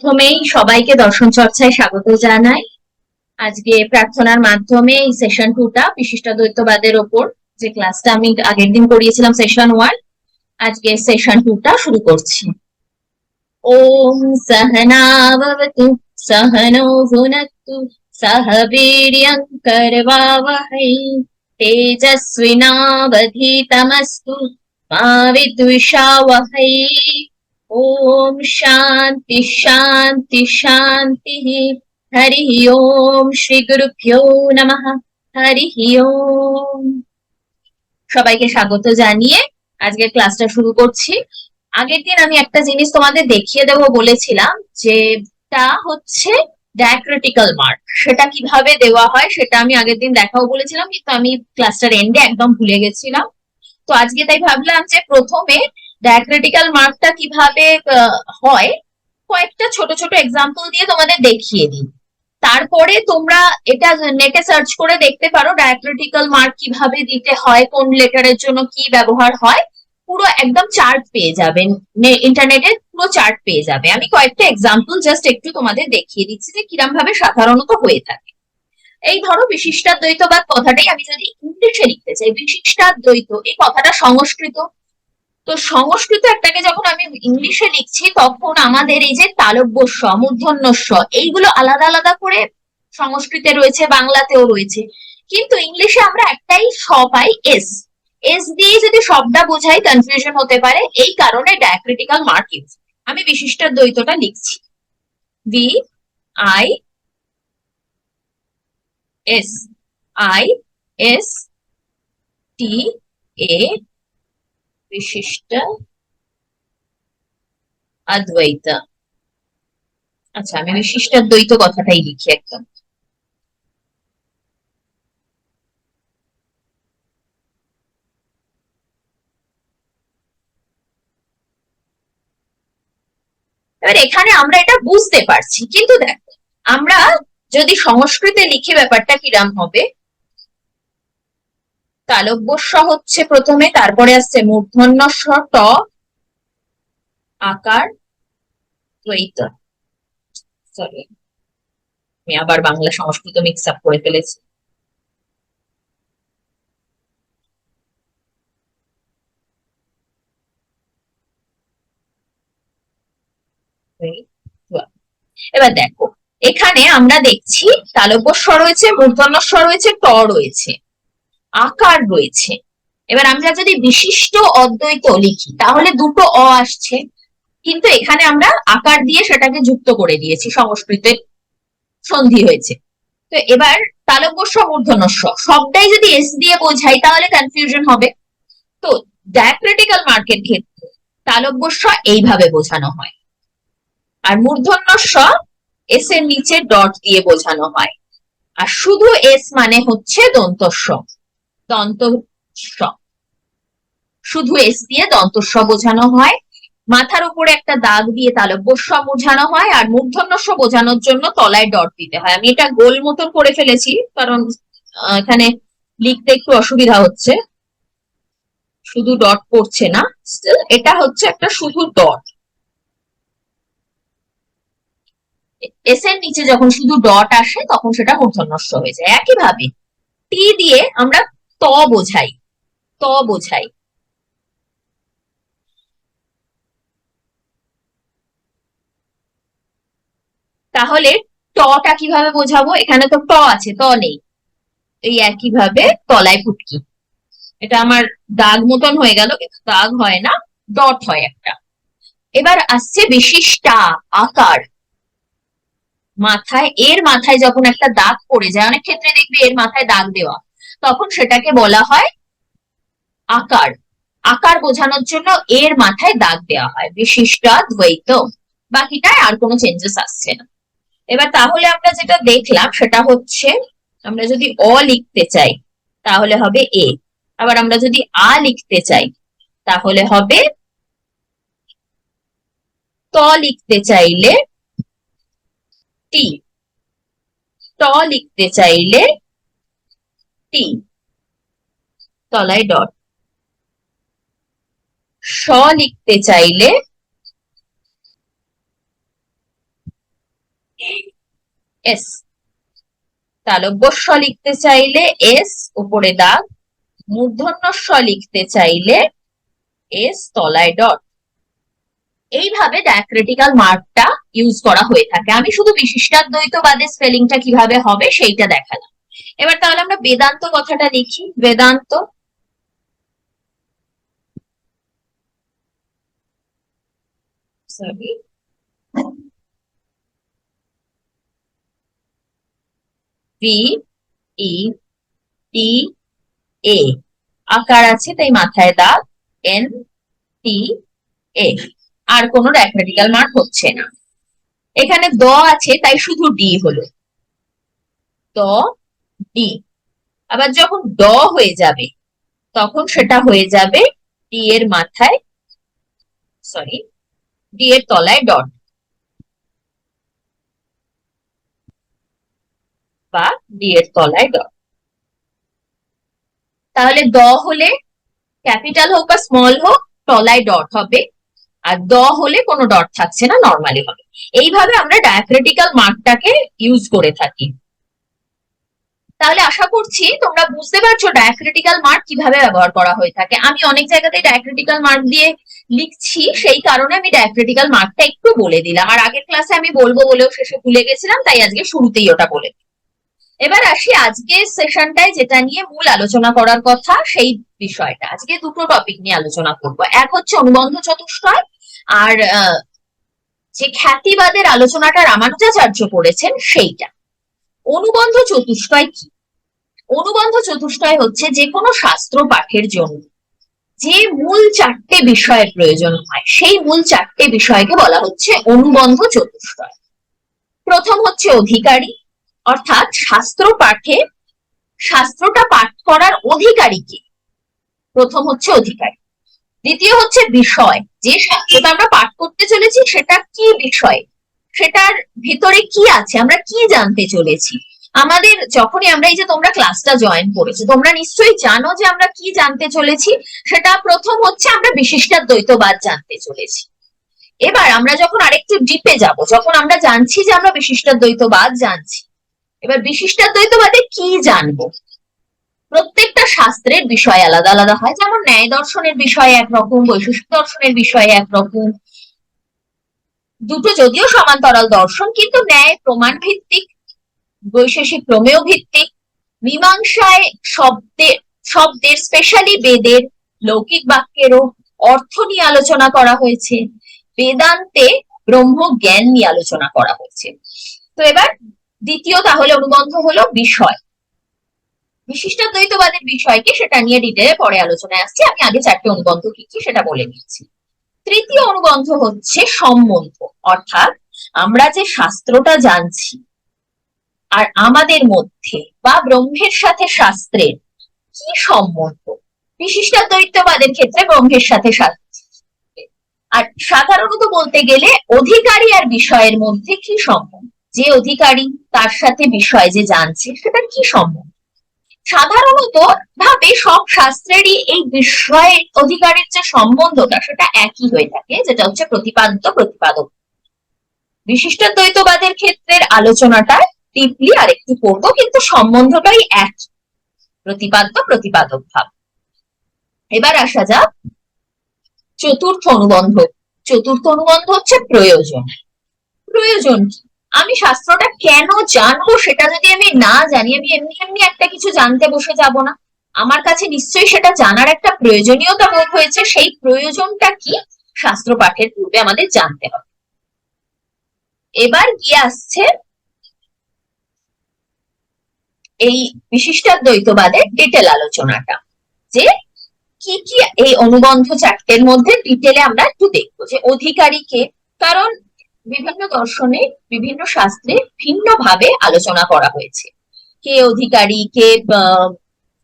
প্রথমেই সবাইকে দর্শন চর্চায় স্বাগত জানাই। আজকে প্রার্থনার মাধ্যমে এই সেশন 2টা বিশিষ্টাদ্বৈতবাদের ওপর যে ক্লাসটা আমি আগের দিন করিয়েছিলাম সেশন 1, আজকে সেশন 2টা শুরু করছি। ওম সহনা ভবতু সহনো ভুনক্তু সহ বীর্যং করবাবহৈ তেজস্বিনাবধীতমস্তু মা বিদ্বিষাবহৈ। ओम शांति शांति शांति। हरि ओम श्री गुरुभ्यो नमः। हरि ओम। সবাইকে স্বাগত জানিয়ে আজকে ক্লাসটা শুরু করছি। আগের দিন আমি একটা জিনিস তোমাদের দেখিয়ে দেবো বলেছিলাম, যেটা হচ্ছে ডায়াক্রিটিক্যাল মার্ক। সেটা কিভাবে দেওয়া হয় সেটা আমি আগের দিন দেখাবো বলেছিলাম, কিন্তু আমি ক্লাসটার এন্ডে একদম ভুলে গেছিলাম। তো আজকে তাই ভাবলাম যে প্রথমে ডায়াক্রিটিক্যাল মার্কটা কিভাবে হয় কয়েকটা ছোট ছোট এক্সাম্পল দিয়ে তোমাদের দেখিয়ে দিই। তারপরে তোমরা এটা নেটে সার্চ করে দেখতে পারো ডায়াক্রিটিক্যাল মার্ক কিভাবে দিতে হয়, কোন লেটারের জন্য কি ব্যবহার হয়, পুরো একদম চার্ট পেয়ে যাবেন। ইন্টারনেটে পুরো চার্ট পেয়ে যাবে। আমি কয়েকটা এক্সাম্পল জাস্ট একটু তোমাদের দেখিয়ে দিচ্ছি যে কিরম ভাবে সাধারণত হয়ে থাকে। এই ধরো বিশিষ্টাদ্বৈতবাদ কথাটাই আমি যদি ইংলিশে লিখতে চাই, বিশিষ্টাদ্বৈত এই কথাটা সংস্কৃত। তো সংস্কৃত একটাকে যখন আমি ইংলিশে লিখছি তখন আমাদের এই যে তালব্য স, মূর্ধন্য স, এইগুলো আলাদা আলাদা করে সংস্কৃতে রয়েছে, বাংলাতেও রয়েছে। কিন্তু ইংলিশে আমরা একটাই স পাই, এস। এস দিয়ে যদি শব্দটা বোঝাই কনফিউশন হতে পারে, এই কারণে ডায়াক্রিটিক্যাল মার্ক ইউজ। আমি বিশিষ্টাদ্বৈতটা লিখছি B I S, I S T A, Vishishta অদ্বৈত। আচ্ছা, আমি বিশিষ্টাদ্বৈত কথাটাই লিখি একদম। এবার এখানে আমরা এটা বুঝতে পারছি, কিন্তু দেখো আমরা যদি সংস্কৃতে লিখি ব্যাপারটা কিরাম হবে। তালব্য স হচ্ছে প্রথমে, তারপরে আসছে মূর্ধন্য স, ট, আকার, দ্বৈত। সরি, আমি আবার বাংলা সংস্কৃত মিক্স আপ করে ফেলেছি। এবার দেখো এখানে আমরা দেখছি তালব্য স রয়েছে, মূর্ধন্য স রয়েছে, ট রয়েছে, আকার রয়েছে। এবার আমরা যদি বিশিষ্ট অদ্বৈত লিখি তাহলে দুটো অ আসছে, কিন্তু এখানে আমরা আকার দিয়ে সেটাকে যুক্ত করে দিয়েছি, সংস্কৃতে সন্ধি হয়েছে। তো এবার তালব্য স, মূর্ধন্য স সবটাই যদি এস দিয়ে বোঝাই তাহলে কনফিউশন হবে। তো ডায়াক্রিটিক্যাল মার্কের ক্ষেত্রে তালব্য স এইভাবে বোঝানো হয়, আর মূর্ধন্য স এস এর নিচে ডট দিয়ে বোঝানো হয়, আর শুধু এস মানে হচ্ছে দন্ত স, দন্ত স, শুধু এস দিয়ে দন্ত স বোঝানো হয়। মাথার উপরে একটা দাগ দিয়ে তালব্য স বোঝানো হয়, আর মূর্ধন্য স বোঝানোর জন্য তলায় ডট দিতে হয়। আমি এটা গোল মতন করে ফেলেছি কারণ এখানে লিখতে একটু অসুবিধা হচ্ছে, শুধু ডট পড়ছে না। এটা হচ্ছে একটা শুধু ডট। এস এর নিচে যখন শুধু ডট আসে তখন সেটা মূর্ধন্য স হয়ে যায়। একইভাবে টি দিয়ে আমরা ত বোঝাই, ত বোঝাই। তাহলে টটা কিভাবে বোঝাবো? এখানে তো ট আছে, ত নেই। এই একইভাবে তলায় ফুটকি, এটা আমার দাগ মতন হয়ে গেল, কিন্তু দাগ হয় না, ডট হয় একটা। এবার আসছে বিশিষ্টা, আকার। মাথায়, এর মাথায় যখন একটা দাগ পড়ে যায়, অনেক ক্ষেত্রে দেখবে এর মাথায় দাগ দেওয়া, তখন সেটাকে বলা হয় আকার। আকার বোঝানোর জন্য এর মাথায় দাগ দেওয়া হয়, বিশিষ্টাদ্বৈত। বাকিটায় আর কোনো চেঞ্জেস আসছে না। এবার তাহলে আমরা যেটা দেখলাম সেটা হচ্ছে, আমরা যদি অ লিখতে চাই তাহলে হবে এ, আবার আমরা যদি আ লিখতে চাই তাহলে হবে ত, লিখতে চাইলে টি, ট লিখতে চাইলে টি, তলায় ডট। স লিখতে চাইলে এস। তালব্য স লিখতে চাইলে এস উপরে দাগ, মূর্ধন্য স লিখতে চাইলে এস তলায় ডট। এইভাবে ডায়াক্রিটিক্যাল মার্কটা ইউজ করা হয়ে থাকে। আমি শুধু বিশিষ্টাদ্বৈতবাদের স্পেলিংটা কিভাবে হবে সেইটা দেখালাম। এবার তাহলে আমরা বেদান্ত কথাটা লিখি। বেদান্ত, সরি, বি ই টি এ, আকার আছে তাই মাথায় দাগ, এন টি এ। আর কোনো ডায়াক্রিটিক্যাল মার্ক হচ্ছে না। এখানে দ আছে তাই শুধু ডি হলো, দ ডি। আবার যখন ড হয়ে যাবে তখন সেটা হয়ে যাবে ডি এর মাথায়, সরি, ডি এর তলায় ডট বা ডি এর তলায় ডট। তাহলে দ হলে ক্যাপিটাল হোক বা স্মল হোক তলায় ডট হবে, আর দ হলে কোনো ডট থাকছে না, নর্মালি হবে। এইভাবে আমরা ডায়াক্রিটিক্যাল মার্কটাকে ইউজ করে থাকি। তাহলে আশা করছি তোমরা বুঝতে পারছো ডায়াক্রিটিক্যাল মার্ক কিভাবে ব্যবহার করা হয়ে থাকে। আমি অনেক জায়গাতে ডায়াক্রিটিক্যাল মার্ক দিয়ে লিখছি, সেই কারণে আমি ডায়াক্রিটিক্যাল মার্কটা একটু বলে দিলাম। আর আগের ক্লাসে আমি বলবো বলেও শেষে ভুলে গেছিলাম, তাই আজকে শুরুতেই ওটা বলে। এবার আসি আজকের সেশনটায় যেটা নিয়ে মূল আলোচনা করার কথা, সেই বিষয়টা। আজকে দুটো টপিক নিয়ে আলোচনা করব। এক হচ্ছে অনুবন্ধ চতুষ্টয়, আর যে খ্যাতিবাদের আলোচনাটা রামানুজাচার্য করেছেন সেইটা। অনুবন্ধ চতুষ্টয় কি? অনুবন্ধ চতুষ্টয় হচ্ছে যে কোনো শাস্ত্র পাঠের জন্য যে মূল চারটে বিষয়ের প্রয়োজন হয়, সেই মূল চারটে বিষয়কে বলা হচ্ছে অনুবন্ধ চতুষ্টয়। প্রথম হচ্ছে অধিকারী, অর্থাৎ শাস্ত্র পাঠে শাস্ত্রটা পাঠ করার অধিকারী কে, প্রথম হচ্ছে অধিকারী। দ্বিতীয় হচ্ছে বিষয়, যে শাস্ত্রটা আমরা পাঠ করতে চলেছি সেটা কি বিষয়, সেটার ভিতরে কি আছে, আমরা কি জানতে চলেছি। আমাদের যখনই আমরা, এই যে তোমরা ক্লাসটা জয়েন করেছো, তোমরা নিশ্চয়ই জানো যে আমরা কি জানতে চলেছি। সেটা প্রথম হচ্ছে আমরা বিশিষ্টাদ্বৈতবাদ জানতে চলেছি। এবার আমরা যখন আরেকটু ডিপে যাব, যখন আমরা জানছি যে আমরা বিশিষ্টাদ্বৈতবাদ জানছি, এবার বিশিষ্টাদ্বৈতবাদে কি জানবো। প্রত্যেকটা শাস্ত্রের বিষয় আলাদা আলাদা হয়, যেমন ন্যায় দর্শনের বিষয় একরকম, বৈশিষ্ট্য দর্শনের বিষয় একরকম। দুটো যদিও সমান্তরাল দর্শন, কিন্তু ন্যায় প্রমাণ ভিত্তিক, বৈশেষিক প্রমেয় ভিত্তিক। মীমাংসায় শব্দের স্পেশালি বেদের লৌকিক বাক্যেরও অর্থ নিয়ে আলোচনা করা হয়েছে। বেদান্তে ব্রহ্ম জ্ঞান নিয়ে আলোচনা করা হয়েছে। তো এবার দ্বিতীয় তাহলে অনুবন্ধ হলো বিষয়। বিশিষ্টাদ্বৈতবাদের বিষয়কে সেটা নিয়ে ডিটেলে পরে আলোচনায় আসছে, আমি আগে চারটে অনুবন্ধ কি কি সেটা বলে নিচ্ছি। তৃতীয় অনুবন্ধ হচ্ছে সম্বন্ধ, অর্থাৎ আমরা যে শাস্ত্রটা জানছি আর আমাদের মধ্যে বা ব্রহ্মের সাথে শাস্ত্রের কি সম্বন্ধ। বিশিষ্টাদ্বৈতবাদের ক্ষেত্রে ব্রহ্মের সাথে শাস্ত্রের, আর সাধারণত বলতে গেলে অধিকারী আর বিষয়ের মধ্যে কি সম্বন্ধ, যে অধিকারী তার সাথে বিষয় যে জানছে সেটার কি সম্বন্ধ। সাধারণত ভাবে সব শাস্ত্রেরই এই বিষয় অধিকারের যে সম্বন্ধটা সেটা একই হয়ে থাকে, যেটা হচ্ছে প্রতিপাদ্য প্রতিপাদক। বিশিষ্টাদ্বৈতবাদের ক্ষেত্রের আলোচনাটা ডিপলি আরেকটু করবো, কিন্তু সম্বন্ধটাই এক, প্রতিপাদ্য প্রতিপাদক ভাব। এবার আসা যাক চতুর্থ অনুবন্ধ। চতুর্থ অনুবন্ধ হচ্ছে প্রয়োজন। প্রয়োজন কি? আমি শাস্ত্রটা কেন জানবো সেটা যদি আমি না জানি, আমি এমনি এমনি একটা কিছু জানতে বসে যাব না। আমার কাছে নিশ্চয়ই সেটা জানার একটা প্রয়োজনীয়তা বোধ হয়েছে। সেই প্রয়োজনটা কি শাস্ত্র পাঠের পূর্বে আমাদের জানতে হবে। এবার গিয়ে আসছে এই বিশিষ্টাদ্বৈতবাদের ডিটেল আলোচনাটা, যে কি কি এই অনুবন্ধ চারটের মধ্যে ডিটেলে আমরা একটু দেখবো। যে অধিকারীকে, কারণ বিভিন্ন দর্শনে বিভিন্ন শাস্ত্রে ভিন্ন ভাবে আলোচনা করা হয়েছে, কে অধিকারী, কে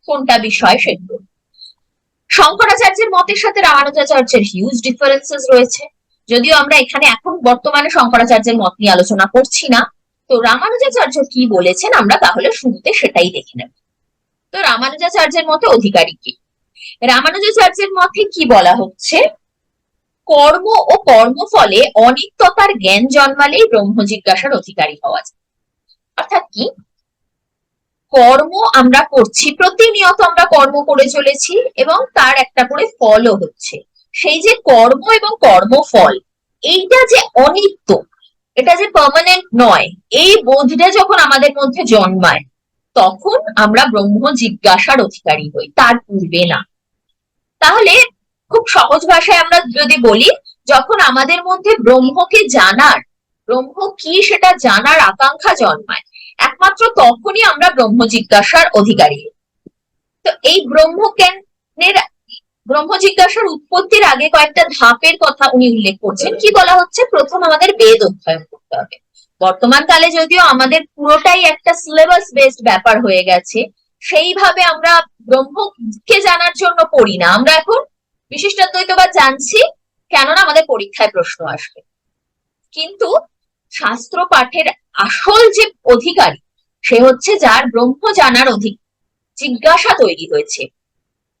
কোনটা বিষয় সেগুলো। শঙ্করাচার্যের মতের সাথে রামানুজাচার্যের হিউজ ডিফারেন্সেস রয়েছে, যদিও আমরা এখানে এখন বর্তমানে শঙ্করাচার্যের মত নিয়ে আলোচনা করছি না। তো রামানুজাচার্য কি বলেছেন আমরা তাহলে শুরুতে সেটাই দেখে নেব। তো রামানুজাচার্যের মতে অধিকারী কি? রামানুজাচার্যের মতে কি বলা হচ্ছে, কর্ম ও কর্মফলে অনিত্যতার জ্ঞান জন্মালেই ব্রহ্ম জিজ্ঞাসার অধিকারী হওয়া যায়। অর্থাৎ কি, কর্ম আমরা করছি, প্রতিনিয়ত আমরা কর্ম করে চলেছি এবং তার একটা করে ফলও হচ্ছে। সেই যে কর্ম এবং কর্মফল, এইটা যে অনিত্য, এটা যে পার্মানেন্ট নয়, এই বোধটা যখন আমাদের মধ্যে জন্মায় তখন আমরা ব্রহ্ম জিজ্ঞাসার অধিকারী হই, তার পূর্বে না। তাহলে খুব সহজ ভাষায় আমরা যদি বলি, যখন আমাদের মধ্যে ব্রহ্মকে জানার, ব্রহ্ম কি সেটা জানার আকাঙ্ক্ষা জন্মায়, একমাত্র তখনই আমরা ব্রহ্ম জিজ্ঞাসার অধিকারী। তো এই ব্রহ্মজ্ঞানের, ব্রহ্ম জিজ্ঞাসার উৎপত্তির আগে কয়েকটা ধাপের কথা উনি উল্লেখ করছেন। কি বলা হচ্ছে, প্রথম আমাদের বেদ অধ্যয়ন করতে হবে। বর্তমান কালে যদিও আমাদের পুরোটাই একটা সিলেবাস বেসড ব্যাপার হয়ে গেছে, সেইভাবে আমরা ব্রহ্মকে জানার জন্য পড়ি না, আমরা এখন বিশিষ্টাদ্বৈতবাদ জানছি কেননা আমাদের পরীক্ষায় প্রশ্ন আসবে। কিন্তু শাস্ত্র পাঠের আসল যে অধিকারী, সে হচ্ছে যার ব্রহ্ম জানার জিজ্ঞাসা তৈরি হয়েছে,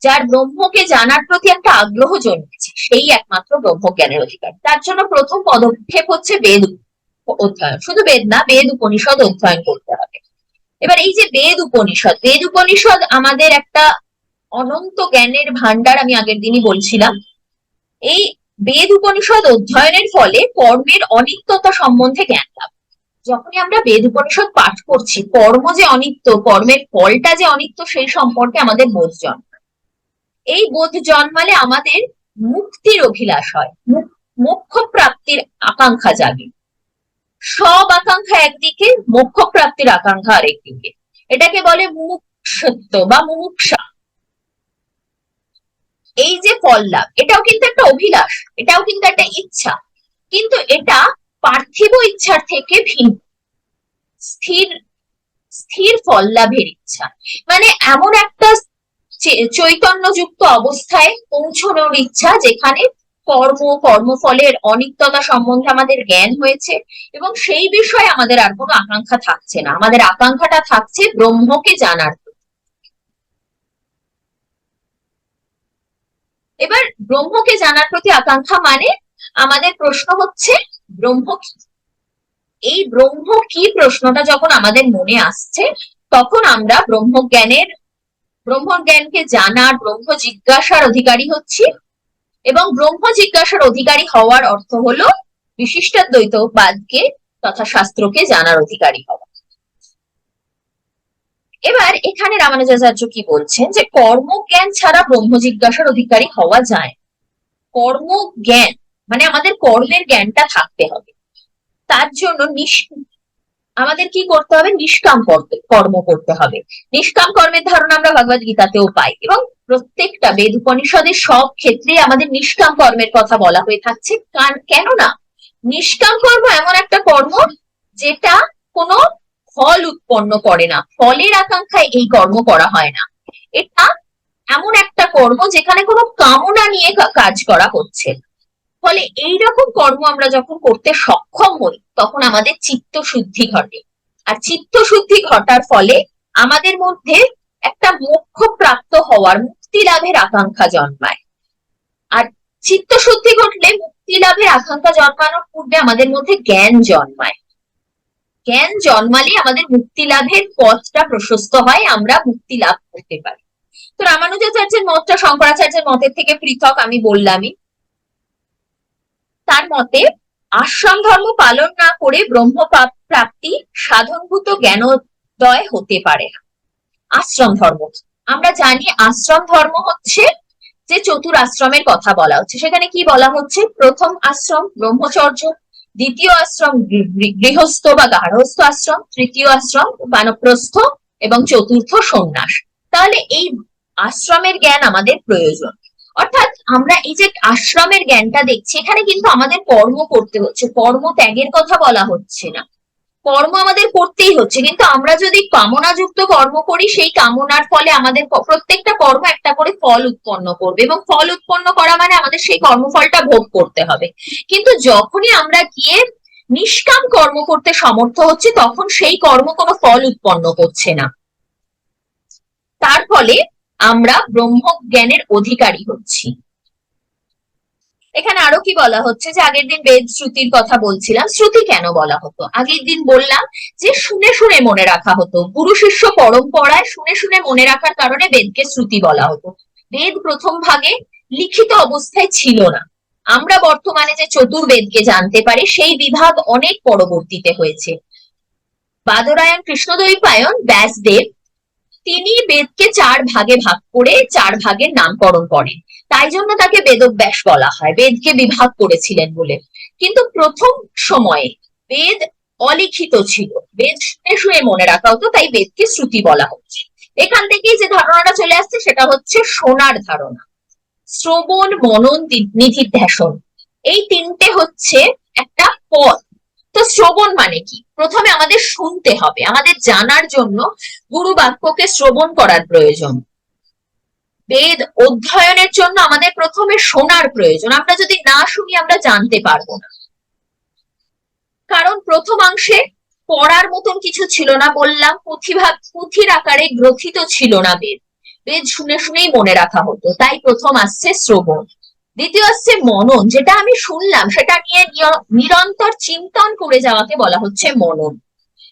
যার ব্রহ্মকে জানার প্রতি একটা আগ্রহ জন্মেছে, সেই একমাত্র ব্রহ্মজ্ঞানের অধিকার। তার জন্য প্রথম পদক্ষেপ হচ্ছে বেদ অধ্যয়ন। শুধু বেদ না, বেদ উপনিষদ অধ্যয়ন করতে হবে। এবার এই যে বেদ উপনিষদ, বেদ উপনিষদ আমাদের একটা অনন্ত জ্ঞানের ভান্ডার, আমি আগের দিনই বলছিলাম। এই বেদ উপনিষদ অধ্যয়নের ফলে কর্মের অনিত্যতা সম্বন্ধে জ্ঞান লাভ। যখনই আমরা বেদ উপনিষদ পাঠ করছি, কর্ম যে অনিত্য, কর্মের ফলটা যে অনিত্য, সেই সম্পর্কে আমাদের বোধ জন্মায়। এই বোধ জন্মালে আমাদের মুক্তির অভিলাষ হয়, মোক্ষ প্রাপ্তির আকাঙ্ক্ষা জাগে। সব আকাঙ্ক্ষা একদিকে, মোক্ষ প্রাপ্তির আকাঙ্ক্ষা আরেকদিকে। এটাকে বলে মুমুক্ষুত্ব বা মুমুক্ষা। এই যে ফল লাভ, এটাও কিন্তু একটা অভিলাষ, এটাও কিন্তু একটা ইচ্ছা, কিন্তু এটা পার্থিব ইচ্ছার থেকে ভিন্ন। স্থির স্থির ফল লাভের ইচ্ছা, মানে এমন একটা চৈতন্যযুক্ত অবস্থায় পৌঁছানোর ইচ্ছা যেখানে কর্মফলের অনিত্যতা সম্বন্ধে আমাদের জ্ঞান হয়েছে এবং সেই বিষয়ে আমাদের আর কোনো আকাঙ্ক্ষা থাকছে না, আমাদের আকাঙ্ক্ষাটা থাকছে ব্রহ্মকে জানার। এবার ব্রহ্মকে জানার প্রতি আকাঙ্ক্ষা মানে আমাদের প্রশ্ন হচ্ছে ব্রহ্ম কি। এই ব্রহ্ম কি প্রশ্নটা যখন আমাদের মনে আসছে, তখন আমরা ব্রহ্মজ্ঞানকে জানার, ব্রহ্ম জিজ্ঞাসার অধিকারী হচ্ছি। এবং ব্রহ্ম জিজ্ঞাসার অধিকারী হওয়ার অর্থ হলো বিশিষ্টাদ্বৈতবাদকে তথা শাস্ত্রকে জানার অধিকারী হওয়া। এবার এখানে রামানুজাচার্য কি বলছেন, যে কর্মজ্ঞান ছাড়া ব্রহ্ম জিজ্ঞাসার অধিকারী হওয়া যায়। কর্মজ্ঞান মানে আমাদের কর্মের জ্ঞানটা থাকতে হবে। তার জন্য আমাদের কি করতে হবে, নিষ্কাম কর্ম করতে হবে। নিষ্কাম কর্মের ধারণা আমরা ভগবদ গীতাতেও পাই এবং প্রত্যেকটা বেদ উপনিষদের সব ক্ষেত্রে আমাদের নিষ্কাম কর্মের কথা বলা হয়ে থাকছে। কেননা নিষ্কাম কর্ম এমন একটা কর্ম যেটা কোনো ফল উৎপন্ন করে না, ফলের আকাঙ্ক্ষায় এই কর্ম করা হয় না। এটা এমন একটা কর্ম যেখানে কোনো কামনা নিয়ে কাজ করা হচ্ছে। ফলে এইরকম কর্ম আমরা যখন করতে সক্ষম হই, তখন আমাদের চিত্ত শুদ্ধি ঘটে। আর চিত্ত শুদ্ধি ঘটার ফলে আমাদের মধ্যে একটা মোক্ষ প্রাপ্ত হওয়ার, মুক্তি লাভের আকাঙ্ক্ষা জন্মায়। আর চিত্ত শুদ্ধি ঘটলে মুক্তি লাভের আকাঙ্ক্ষা জন্মানোর পূর্বে আমাদের মধ্যে জ্ঞান জন্মায়। জ্ঞান জন্মালে আমাদের মুক্তি লাভের পথটা প্রশস্ত হয়, আমরা মুক্তি লাভ করতে পারি। তো রামানুজাচার্যের মতটা শঙ্করাচার্যের মতের থেকে পৃথক, আমি বললামই। তার মতে আশ্রম ধর্ম পালন না করে ব্রহ্ম প্রাপ্তি সাধনভূত জ্ঞানোদয় হতে পারে না। আশ্রম ধর্ম, আমরা জানি আশ্রম ধর্ম হচ্ছে যে চতুর আশ্রমের কথা বলা হচ্ছে। সেখানে কি বলা হচ্ছে, প্রথম আশ্রম ব্রহ্মচর্য, দ্বিতীয় আশ্রম গৃহস্থ বা গার্হস্থ আশ্রম, তৃতীয় আশ্রম বানপ্রস্থ এবং চতুর্থ সন্ন্যাস। তাহলে এই আশ্রমের জ্ঞান আমাদের প্রয়োজন। অর্থাৎ আমরা এই যে আশ্রমের জ্ঞানটা দেখছি, এখানে কিন্তু আমাদের কর্ম করতে হচ্ছে, কর্ম ত্যাগের কথা বলা হচ্ছে না। কর্ম আমাদের করতেই হচ্ছে, কিন্তু আমরা যদি কামনাযুক্ত কর্ম করি, সেই কামনার ফলে আমাদের প্রত্যেকটা কর্ম একটা করে ফল উৎপন্ন করবে এবং ফল উৎপন্ন করা মানে আমাদের সেই কর্মফলটা ভোগ করতে হবে। কিন্তু যখনই আমরা গিয়ে নিষ্কাম কর্ম করতে সমর্থ হচ্ছে, তখন সেই কর্ম কোনো ফল উৎপন্ন করছে না। তার ফলে আমরা ব্রহ্মজ্ঞানের অধিকারী হচ্ছি। এখানে আরো কি বলা হচ্ছে যে আগের দিন বেদ শ্রুতির কথা বলছিলাম। শ্রুতি কেন বলা হতো? আগের দিন বললাম যে শুনে শুনে মনে রাখা হতো, গুরু শিষ্য পরম্পরায় শুনে শুনে মনে রাখার কারণে বেদকে শ্রুতি বলা হতো। বেদ প্রথম ভাগে লিখিত অবস্থায় ছিল না। আমরা বর্তমানে যে চতুর্বেদকে জানতে পারি সেই বিভাগ অনেক পরবর্তীতে হয়েছে। বাদরায়ণ কৃষ্ণদ্বৈপায়ন ব্যাসদেব তিনি বেদকে 4 ভাগে ভাগ করে 4 ভাগের নামকরণ করেন। তাই জন্য তাকে বেদব্যাস বলা হয়, বেদকে বিভাগ করেছিলেন বলে। কিন্তু প্রথম সময়ে বেদ অলিখিত ছিল, বেদ শুনে শুনে মনে রাখা হতো, তাই বেদকে শ্রুতি বলা হচ্ছে। এখান থেকেই যে ধারণাটা চলে আসছে সেটা হচ্ছে শোনার ধারণা। শ্রবণ, মনন, নিধিধ্যাসন, এই তিনটে হচ্ছে একটা পথ। তো শ্রবণ মানে কি? প্রথমে আমাদের শুনতে হবে, আমাদের জানার জন্য গুরু বাক্যকে শ্রবণ করার প্রয়োজন। বেদ অধ্যয়নের জন্য আমাদের প্রথমে শোনার প্রয়োজন। আমরা যদি না শুনি আমরা জানতে পারবো না। কারণ প্রথমাংশে পড়ার মতন কিছু ছিল না, বললাম পুঁথির আকারে গ্রথিত ছিল না বেদ। বেদ শুনে শুনেই মনে রাখা হতো, তাই প্রথম আসছে শ্রবণ। দ্বিতীয় আসছে মনন, যেটা আমি শুনলাম সেটা নিয়ে নিরন্তর চিন্তন করে যাওয়াকে বলা হচ্ছে মনন।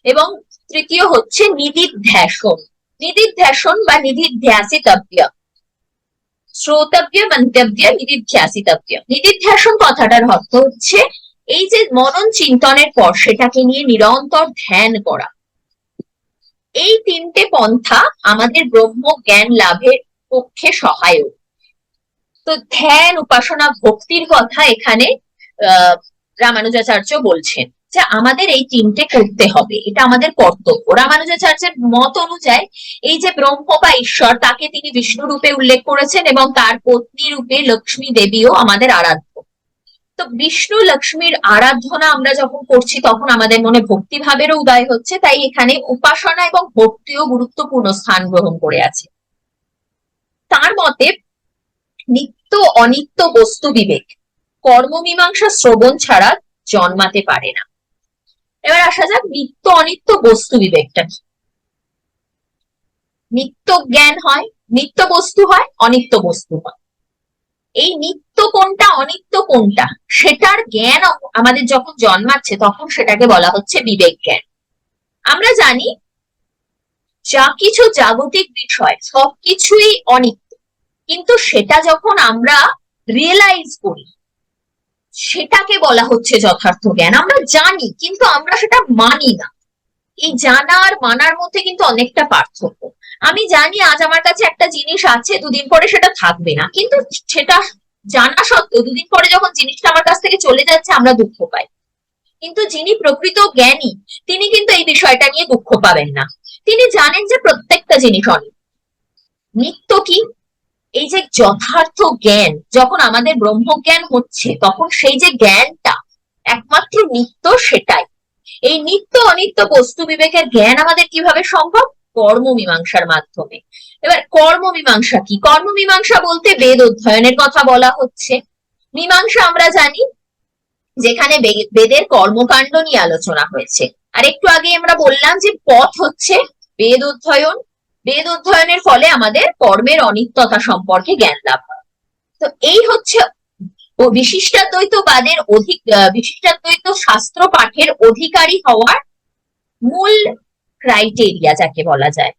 এবং তৃতীয় হচ্ছে নিদিধ্যাসন। নিদিধ্যাসন বা নিদিধ্যাসিতব্য, শ্রোতব্য মন্তব্য নিদিধ্যাসিতব্য। নিদিধ্যাসন কথাটার অর্থ হচ্ছে এই যে মনন চিন্তনের পর সেটাকে নিয়ে নিরন্তর ধ্যান করা। এই তিনটে পন্থা আমাদের ব্রহ্ম জ্ঞান লাভের পক্ষে সহায়ক। তো ধ্যান, উপাসনা, ভক্তির কথা এখানে রামানুজাচার্য বলছেন যে আমাদের এই তিনটে করতে হবে, এটা আমাদের কর্তব্য। রামানুজাচার্যের মত অনুযায়ী এই যে ব্রহ্ম বা ঈশ্বর, তাকে তিনি বিষ্ণু রূপে উল্লেখ করেছেন এবং তার পত্নী রূপে লক্ষ্মী দেবীও আমাদের আরাধ্য। তো বিষ্ণু লক্ষ্মীর আরাধনা আমরা যখন করছি তখন আমাদের মনে ভক্তি ভাবেরও উদয় হচ্ছে, তাই এখানে উপাসনা এবং ভক্তিও গুরুত্বপূর্ণ স্থান গ্রহণ করে আছে। তার মতে নিত্য অনিত্য বস্তু বিবেক কর্মমীমাংসা শ্রবণ ছাড়া জন্মাতে পারে না। এবার আসা যাক নিত্য অনিত্য বস্তু বিবেকটা কি। নিত্য জ্ঞান হয়, নিত্য বস্তু হয়, অনিত্য বস্তু হয়। এই নিত্য কোনটা অনিত্য কোনটা সেটার জ্ঞান আমাদের যখন জন্মাচ্ছে তখন সেটাকে বলা হচ্ছে বিবেক জ্ঞান। আমরা জানি যা কিছু জাগতিক বিষয় সবকিছুই অনিত্য, কিন্তু সেটা যখন আমরা রিয়েলাইজ করি সেটাকে বলা হচ্ছে যথার্থ জ্ঞান। আমরা জানি কিন্তু আমরা সেটা মানি না। এই জানা আর মানার মধ্যে কিন্তু অনেকটা পার্থক্য। আমি জানি আজ আমার কাছে একটা জিনিস আছে, দুদিন পরে সেটা থাকবে না, কিন্তু সেটা জানা সত্ত্বেও দুদিন পরে যখন জিনিসটা আমার কাছ থেকে চলে যাচ্ছে আমরা দুঃখ পাই। কিন্তু যিনি প্রকৃত জ্ঞানী তিনি কিন্তু এই বিষয়টা নিয়ে দুঃখ পাবেন না। তিনি জানেন যে প্রত্যেকটা জিনিস অনিত্য। নিত্য কি? এই যে যথার্থ জ্ঞান, যখন আমাদের ব্রহ্মজ্ঞান হচ্ছে তখন সেই যে জ্ঞানটা একমাত্র নিত্য, সেটাই। এই নিত্য অনিত্য বস্তু বিবেকের জ্ঞান আমাদের কিভাবে সম্ভব? কর্মমীমাংসার মাধ্যমে। এবার কর্মমীমাংসা কি? কর্মমীমাংসা বলতে বেদ অধ্যয়নের কথা বলা হচ্ছে। মীমাংসা আমরা জানি যেখানে বেদের কর্মকাণ্ড নিয়ে আলোচনা হয়েছে। আর একটু আগে আমরা বললাম যে পথ হচ্ছে বেদ অধ্যয়ন। বেদ অধ্যয়নের ফলে আমাদের কর্মের অনিত্যতা সম্পর্কে জ্ঞান লাভ হয়। তো এই হচ্ছে বিশিষ্টাদ্বৈতবাদের বিশিষ্টাদ্বৈত শাস্ত্র পাঠের অধিকারী হওয়ার মূল ক্রাইটেরিয়া যাকে বলা যায়।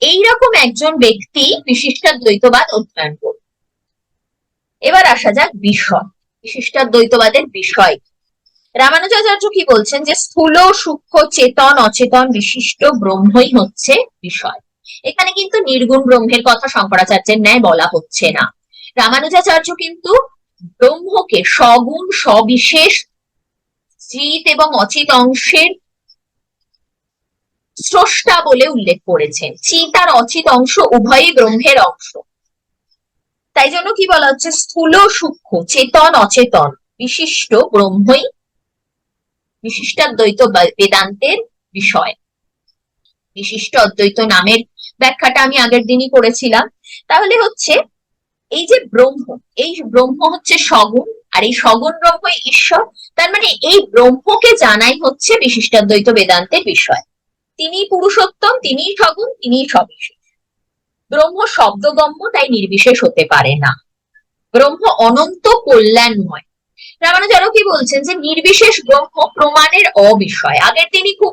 এইরকম একজন ব্যক্তি বিশিষ্টাদ্বৈতবাদ অধ্যয়ন করবে। এবার আসা যাক বিষয়, বিশিষ্টাদ্বৈতবাদের বিষয়। রামানুজাচার্য কি বলছেন যে স্থূল সূক্ষ্ম চেতন অচেতন বিশিষ্ট ব্রহ্মই হচ্ছে বিষয়। এখানে কিন্তু নির্গুণ ব্রহ্মের কথা শঙ্করাচার্যের ন্যায় বলা হচ্ছে না। রামানুজাচার্য কিন্তু ব্রহ্মকে সগুণ সবিশেষ চিত এবং অচিত অংশের স্রষ্টা বলে উল্লেখ করেছেন। চিত আর অচিত অংশ উভয়ই ব্রহ্মের অংশ। তাই জন্য কি বলা হচ্ছে? স্থূল সূক্ষ্ম চেতন অচেতন বিশিষ্ট ব্রহ্মই বিশিষ্টাদ্বৈত বেদান্তের বিষয়। বিশিষ্ট অদ্বৈত নামের ব্যাখ্যাটা আমি আগের দিনই করেছিলাম। তাহলে হচ্ছে এই যে ব্রহ্ম, এই ব্রহ্ম হচ্ছে সগুণ, আর এই সগুণ ব্রহ্মই ঈশ্বর। তার মানে এই ব্রহ্মকে জানাই হচ্ছে বিশিষ্টাদ্বৈত বেদান্তের বিষয়। তিনি পুরুষোত্তম, তিনিই সগুণ, তিনিই সবিশেষ। ব্রহ্ম শব্দগম্য, তাই নির্বিশেষ হতে পারে না। ব্রহ্ম অনন্ত কল্যাণময়। রামানুজারও কি বলছেন যে নির্বিশেষ ব্রহ্ম প্রমাণের অবিষয়। আগের দিনই খুব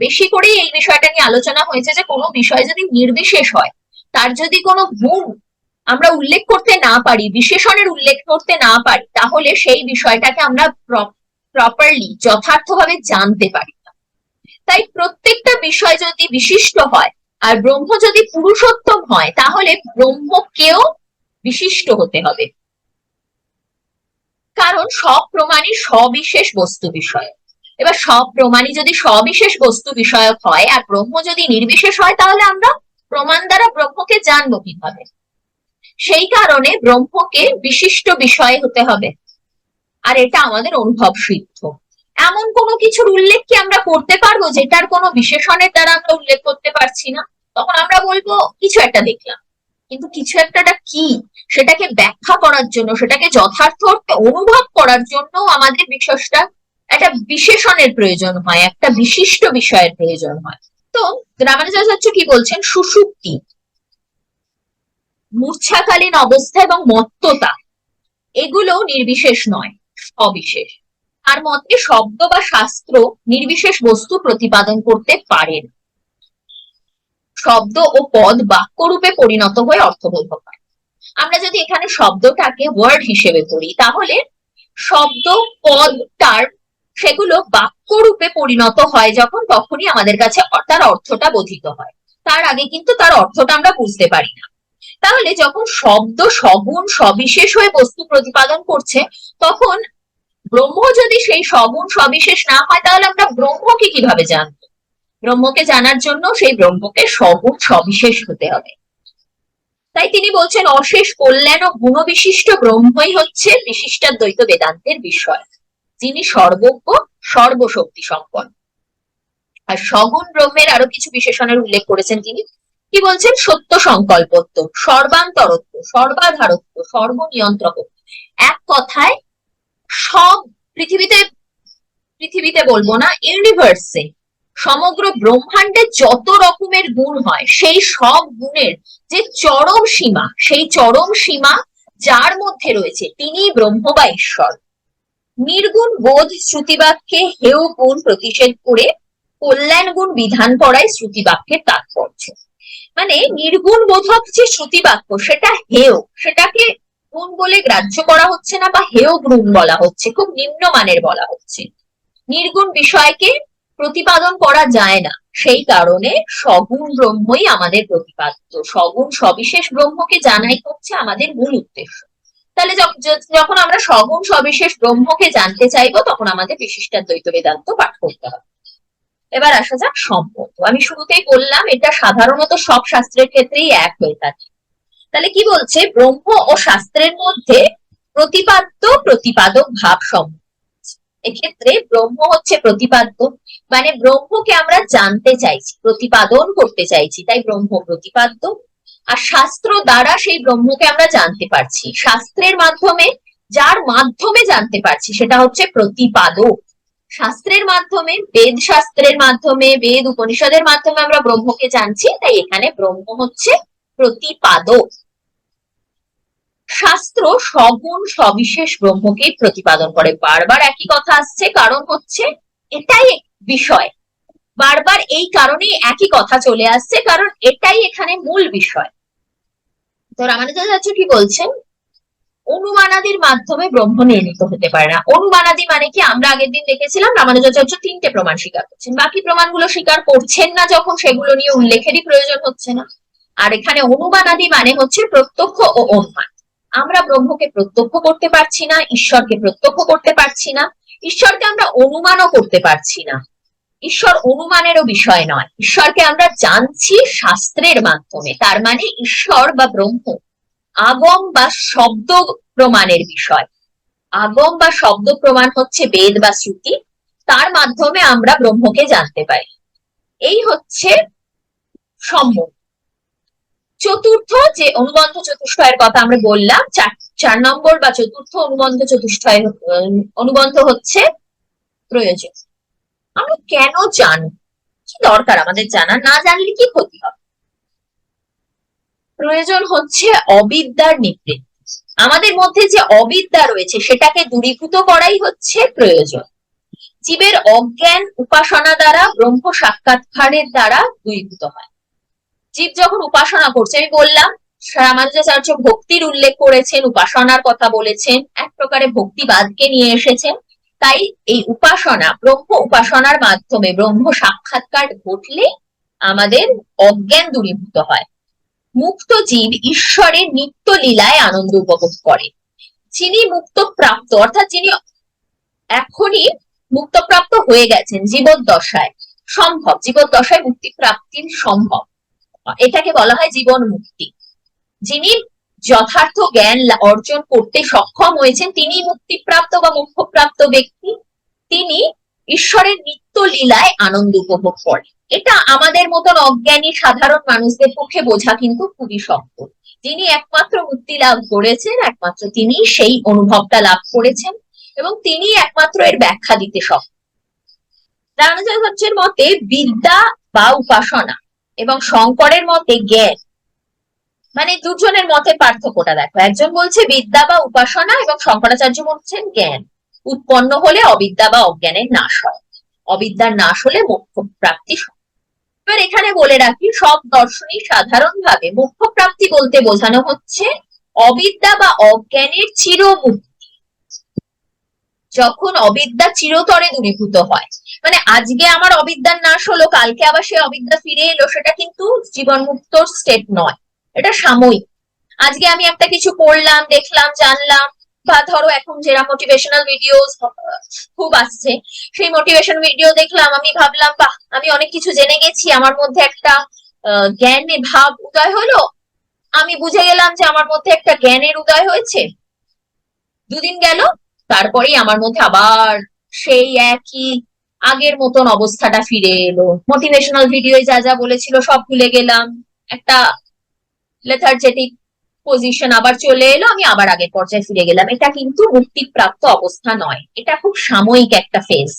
বেশি করে এই বিষয়টা নিয়ে আলোচনা হয়েছে যে কোনো বিষয় যদি নির্বিশেষ হয়, তার যদি কোনো গুণ আমরা উল্লেখ করতে না পারি, বিশেষণের উল্লেখ করতে না পারি, তাহলে সেই বিষয়টাকে আমরা প্রপারলি যথার্থভাবে জানতে পারি না। তাই প্রত্যেকটা বিষয় যদি বিশিষ্ট হয় আর ব্রহ্ম যদি পুরুষোত্তম হয়, তাহলে ব্রহ্মকেও বিশিষ্ট হতে হবে, কারণ সব প্রমাণই সবিশেষ বস্তু বিষয়। এবার সব প্রমাণই যদি সবিশেষ বস্তু বিষয়ক হয় আর ব্রহ্ম যদি নির্বিশেষ হয়, তাহলে আমরা প্রমাণ দ্বারা ব্রহ্মকে জানবো কিভাবে? সেই কারণে ব্রহ্মকে বিশিষ্ট বিষয় হতে হবে, আর এটা আমাদের অনুভব সিদ্ধ। এমন কোনো কিছুর উল্লেখ কি আমরা করতে পারবো যেটার কোনো বিশেষণের দ্বারা আমরা উল্লেখ করতে পারছি না? তখন আমরা বলবো কিছু একটা দেখলাম, কিন্তু কিছু একটাটা কি সেটাকে ব্যাখ্যা করার জন্য, সেটাকে যথার্থ অর্থে অনুভব করার জন্য আমাদের বিশেষটা একটা বিশেষণের প্রয়োজন হয়, একটা বিশিষ্ট বিষয়ের প্রয়োজন হয়। তো রামানুজাচার্য কি বলছেন, সুষুপ্তি, মূর্ছাকালীন অবস্থা এবং মত্ততা, এগুলো নির্বিশেষ নয়, সবিশেষ। তার মতে শব্দ বা শাস্ত্র নির্বিশেষ বস্তু প্রতিপাদন করতে পারেন। শব্দ ও পদ বাক্যরূপে পরিণত হয়ে অর্থবোধক হয়। আমরা যদি এখানে শব্দটাকে ওয়ার্ড হিসেবে ধরি, তাহলে শব্দ, পদ, টার্ম, সেগুলো বাক্যরূপে পরিণত হয় যখন, তখনই আমাদের কাছে তার অর্থটা বোধিত হয়। তার আগে কিন্তু তার অর্থটা আমরা বুঝতে পারি না। তাহলে যখন শব্দ সগুণ সবিশেষ হয়ে বস্তু প্রতিপাদন করছে, তখন ব্রহ্ম যদি সেই সগুণ সবিশেষ না হয়, তাহলে আমরা ব্রহ্মকে কিভাবে জানবো? ব্রহ্মকে জানার জন্য সেই ব্রহ্মকে সগুণ সবিশেষ হতে হবে। তাই তিনি বলছেন অশেষ কল্যাণ ও গুণবিশিষ্ট ব্রহ্মই হচ্ছে বিশিষ্টাদ্বৈত বেদান্তের বিষয়, যিনি সর্বজ্ঞ, সর্বশক্তি সম্পন্ন। আর সগুণ ব্রহ্মের আরো কিছু বিশেষণের উল্লেখ করেছেন তিনি। কি বলছেন, সত্য সংকল্পত্ব, সর্বান্তরত্ব, সর্বাধারত্ব, সর্বনিয়ন্ত্রক। এক কথায় সব পৃথিবীতে, পৃথিবীতে বলবো না, ইউনিভার্সে, সমগ্র ব্রহ্মাণ্ডে যত রকমের গুণ হয়, সেই সব গুণের যে চরম সীমা, সেই চরম সীমা যার মধ্যে রয়েছে তিনি ব্রহ্ম বা ঈশ্বর। নির্গুণ বোধ শ্রুতিবাক্যে হেয় গুণ প্রতিষেধ করে কল্যাণ গুণ বিধান করায় শ্রুতিবাক্যের তাৎপর্য। মানে নির্গুণ বোধক যে শ্রুতিবাক্য, সেটা হেয়, সেটাকে গুণ বলে গ্রাহ্য করা হচ্ছে না, বা হেয় গুণ বলা হচ্ছে, খুব নিম্নমানের বলা হচ্ছে। নির্গুণ বিষয়কে প্রতিপাদন করা যায় না, সেই কারণে সগুণ ব্রহ্মই আমাদের প্রতিপাদ্য। সগুণ সবিশেষ ব্রহ্মকে জানাই হচ্ছে আমাদের মূল উদ্দেশ্য। তাহলে যখন আমরা সগুণ সবিশেষ ব্রহ্মকে জানতে চাইবো, তখন আমাদের বিশিষ্টাদ্বৈত বেদান্ত পাঠ করতে হবে। এবার আসা যাক সম্বন্ধ। আমি শুরুতেই বললাম এটা সাধারণত সব শাস্ত্রের ক্ষেত্রেই এক হয়ে থাকে। তাহলে কি বলছে, ব্রহ্ম ও শাস্ত্রের মধ্যে প্রতিপাদ্য প্রতিপাদক ভাব সম্বন্ধ। এক্ষেত্রে ব্রহ্ম হচ্ছে প্রতিপাদ্য, মানে ব্রহ্মকে আমরা জানতে চাইছি, প্রতিপাদন করতে চাইছি, তাই ব্রহ্ম প্রতিপাদ্য। আর শাস্ত্র দ্বারা সেই ব্রহ্মকে আমরা জানতে পারছি, শাস্ত্রের মাধ্যমে, যার মাধ্যমে জানতে পারছি সেটা হচ্ছে প্রতিপাদক। শাস্ত্রের মাধ্যমে, বেদ শাস্ত্রের মাধ্যমে, বেদ উপনিষদের মাধ্যমে আমরা ব্রহ্মকে জানছি, তাই এখানে ব্রহ্ম হচ্ছে প্রতিপাদক। শাস্ত্র সগুণ সবিশেষ ব্রহ্মকে প্রতিপাদন করে। বারবার একই কথা আসছে, কারণ হচ্ছে এটাই বিষয়। বারবার এই কারণেই একই কথা চলে আসছে, কারণ এটাই এখানে মূল বিষয়। তো রামানুজাচার্য কি বলছেন, অনুমানাদির মাধ্যমে ব্রহ্ম নির্মিত হতে পারে না। অনুমানাদি মানে কি, আমরা আগের দিন দেখেছিলাম রামানুজাচার্য তিনটে প্রমাণ স্বীকার করছেন, বাকি প্রমাণগুলো স্বীকার করছেন না যখন, সেগুলো নিয়ে উল্লেখেরই প্রয়োজন হচ্ছে না। আর এখানে অনুমানাদি মানে হচ্ছে প্রত্যক্ষ ও অনুমান। আমরা ব্রহ্মকে প্রত্যক্ষ করতে পারছি না, ঈশ্বরকে প্রত্যক্ষ করতে পারছি না, ঈশ্বরকে আমরা অনুমানও করতে পারছি না। ঈশ্বর অনুমানেরও বিষয় নয়, ঈশ্বরকে আমরা জানছি শাস্ত্রের মাধ্যমে। তার মানে ঈশ্বর বা ব্রহ্ম আগম বা শব্দ প্রমাণের বিষয়। আগম বা শব্দ প্রমাণ হচ্ছে বেদ বা শ্রুতি, তার মাধ্যমে আমরা ব্রহ্মকে জানতে পারি। এই হচ্ছে সম্যক। চতুর্থ যে অনুবন্ধ চতুষ্টয়ের কথা আমরা বললাম, চার নম্বর বা চতুর্থ অনুবন্ধ চতুষ্টয়, অনুবন্ধ হচ্ছে প্রয়োজন। আমরা কেন জানব, কি দরকার আমাদের জানা, না জানলে কি ক্ষতি হবে? প্রয়োজন হচ্ছে অবিদ্যার নিবৃত্তি। আমাদের মধ্যে যে অবিদ্যা রয়েছে সেটাকে দূরীভূত করাই হচ্ছে প্রয়োজন। জীবের অজ্ঞান উপাসনা দ্বারা ব্রহ্ম সাক্ষাৎকারের দ্বারা দূরীভূত হয়। জীব যখন উপাসনা করছে, আমি বললাম রামানুজাচার্য ভক্তির উল্লেখ করেছেন, উপাসনার কথা বলেছেন, এক প্রকারে ভক্তিবাদকে নিয়ে এসেছেন। তাই এই উপাসনা, ব্রহ্ম উপাসনার মাধ্যমে ব্রহ্ম সাক্ষাৎকার ঘটলে আমাদের অজ্ঞান দূরীভূত হয়। মুক্ত জীব ঈশ্বরের নিত্য লীলায় আনন্দ উপভোগ করে। যিনি মুক্ত প্রাপ্ত, অর্থাৎ যিনি এখনই মুক্তপ্রাপ্ত হয়ে গেছেন, জীবদ্দশায় সম্ভব, জীবদ্দশায় মুক্তি প্রাপ্তির সম্ভব, এটাকে বলা হয় জীবন মুক্তি। যিনি যথার্থ জ্ঞান অর্জন করতে সক্ষম হয়েছেন তিনি মুক্তিপ্রাপ্ত বা মোক্ষপ্রাপ্ত ব্যক্তি। তিনি ঈশ্বরের নিত্য লীলায় আনন্দ উপভোগ করেন। এটা আমাদের মতন অজ্ঞানী সাধারণ মানুষদের পক্ষে বোঝা কিন্তু খুবই শক্ত। যিনি একমাত্র মুক্তি লাভ করেছেন, একমাত্র তিনি সেই অনুভবটা লাভ করেছেন এবং তিনি একমাত্র এর ব্যাখ্যা দিতে সক্ষম। রামানুজাচার্যের মতে বিদ্যা বা উপাসনা এবং শঙ্করের মতে জ্ঞান, মানে দুজনের মতে পার্থক্যটা দেখো। একজন বলছে বিদ্যা বা উপাসনা এবং শঙ্করাচার্য বলছেন জ্ঞান উৎপন্ন হলে অবিদ্যা বা অজ্ঞানের নাশ হয়, অবিদ্যার নাশ হলে মোক্ষ প্রাপ্তি। এবার এখানে বলে রাখি, সব দর্শনই সাধারণভাবে মোক্ষ প্রাপ্তি বলতে বোঝানো হচ্ছে অবিদ্যা বা অজ্ঞানের চিরমুক্তি। যখন অবিদ্যা চিরতরে দূরীভূত হয়, মানে আজকে আমার অবিদ্যার নাশ হলো, কালকে আবার সে অবিদ্যা ফিরে এলো, সেটা কিন্তু জীবন মুক্তর স্টেট নয়, এটা সাময়িক। আজকে আমি একটা কিছু পড়লাম, দেখলাম, জানলাম, বা ধরো এখন যেটা মোটিভেশনাল ভিডিও খুব আসছে, সেই মোটিভেশন ভিডিও দেখলাম, আমি ভাবলাম বাহ আমি অনেক কিছু জেনে গেছি, আমার মধ্যে একটা জ্ঞানের ভাব উদয় হলো, আমি বুঝে গেলাম যে আমার মধ্যে একটা জ্ঞানের উদয় হয়েছে, দুদিন গেল, তারপরেই আমার মধ্যে আবার সেই একই আগের মতন অবস্থাটা ফিরে এলো, মোটিভেশনাল ভিডিও যা যা বলেছিল সব ভুলে গেলাম, একটা লেথার্জেটিক পজিশন আবার চলে এলো, আমি আবার আগের পর্যায়ে ফিরে গেলাম। এটা কিন্তু মুক্তিপ্রাপ্ত অবস্থা নয়, এটা খুব সাময়িক একটা ফেজ।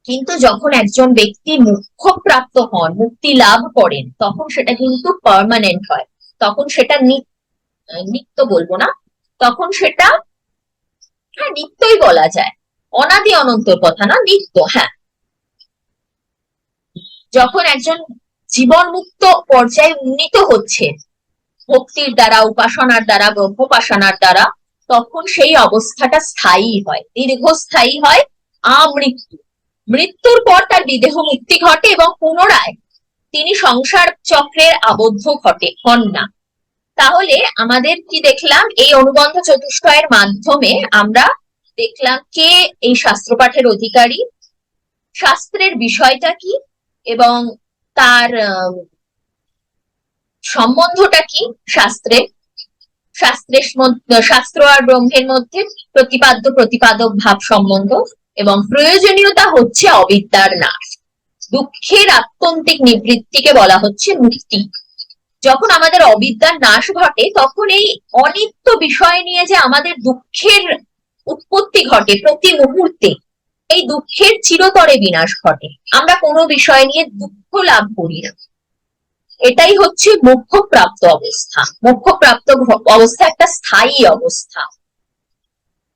কিন্তু যখন একজন ব্যক্তি মোক্ষপ্রাপ্ত হন, মুক্তি লাভ করেন, তখন সেটা কিন্তু পার্মানেন্ট হয়, তখন সেটা নিত্য বলবো না, তখন সেটা, হ্যাঁ নিত্যই বলা যায়, অনাদি অনন্তর কথা না, নিত্য। হ্যাঁ, যখন একজন জীবন মুক্ত পর্যায়ে উন্নীত হচ্ছে ভক্তির দ্বারা, উপাসনার দ্বারা, ব্রহ্মোপাসনার দ্বারা, তখন সেই অবস্থাটা স্থায়ী হয়, দীর্ঘস্থায়ী হয়, আমৃত্যু। মৃত্যুর পর তার বিদেহ মুক্তি ঘটে এবং পুনরায় তিনি সংসার চক্রের আবদ্ধ হন না। তাহলে আমাদের কি দেখলাম, এই অনুবন্ধ চতুষ্টয়ের মাধ্যমে আমরা দেখলাম কে এই শাস্ত্র পাঠের অধিকারী, শাস্ত্রের বিষয়টা কি এবং তার সম্বন্ধটা কি শাস্ত্রে, শাস্ত্র আর ব্রহ্মের মধ্যে প্রতিপাদ্য প্রতিপাদক ভাব সম্বন্ধ, এবং প্রয়োজনীয়তা হচ্ছে অবিদ্যার নাশ, দুঃখের আত্যন্তিক নিবৃত্তিকে বলা হচ্ছে মুক্তি। যখন আমাদের অবিদ্যার নাশ ঘটে তখন এই অনিত্য বিষয় নিয়ে যে আমাদের দুঃখের উৎপত্তি ঘটে প্রতি মুহূর্তে, এই দুঃখের চিরতরে বিনাশ ঘটে, আমরা কোনো বিষয় নিয়ে দুঃখ লাভ করি না। এটাই হচ্ছে মোক্ষপ্রাপ্ত অবস্থা। মোক্ষপ্রাপ্ত অবস্থা একটা স্থায়ী অবস্থা।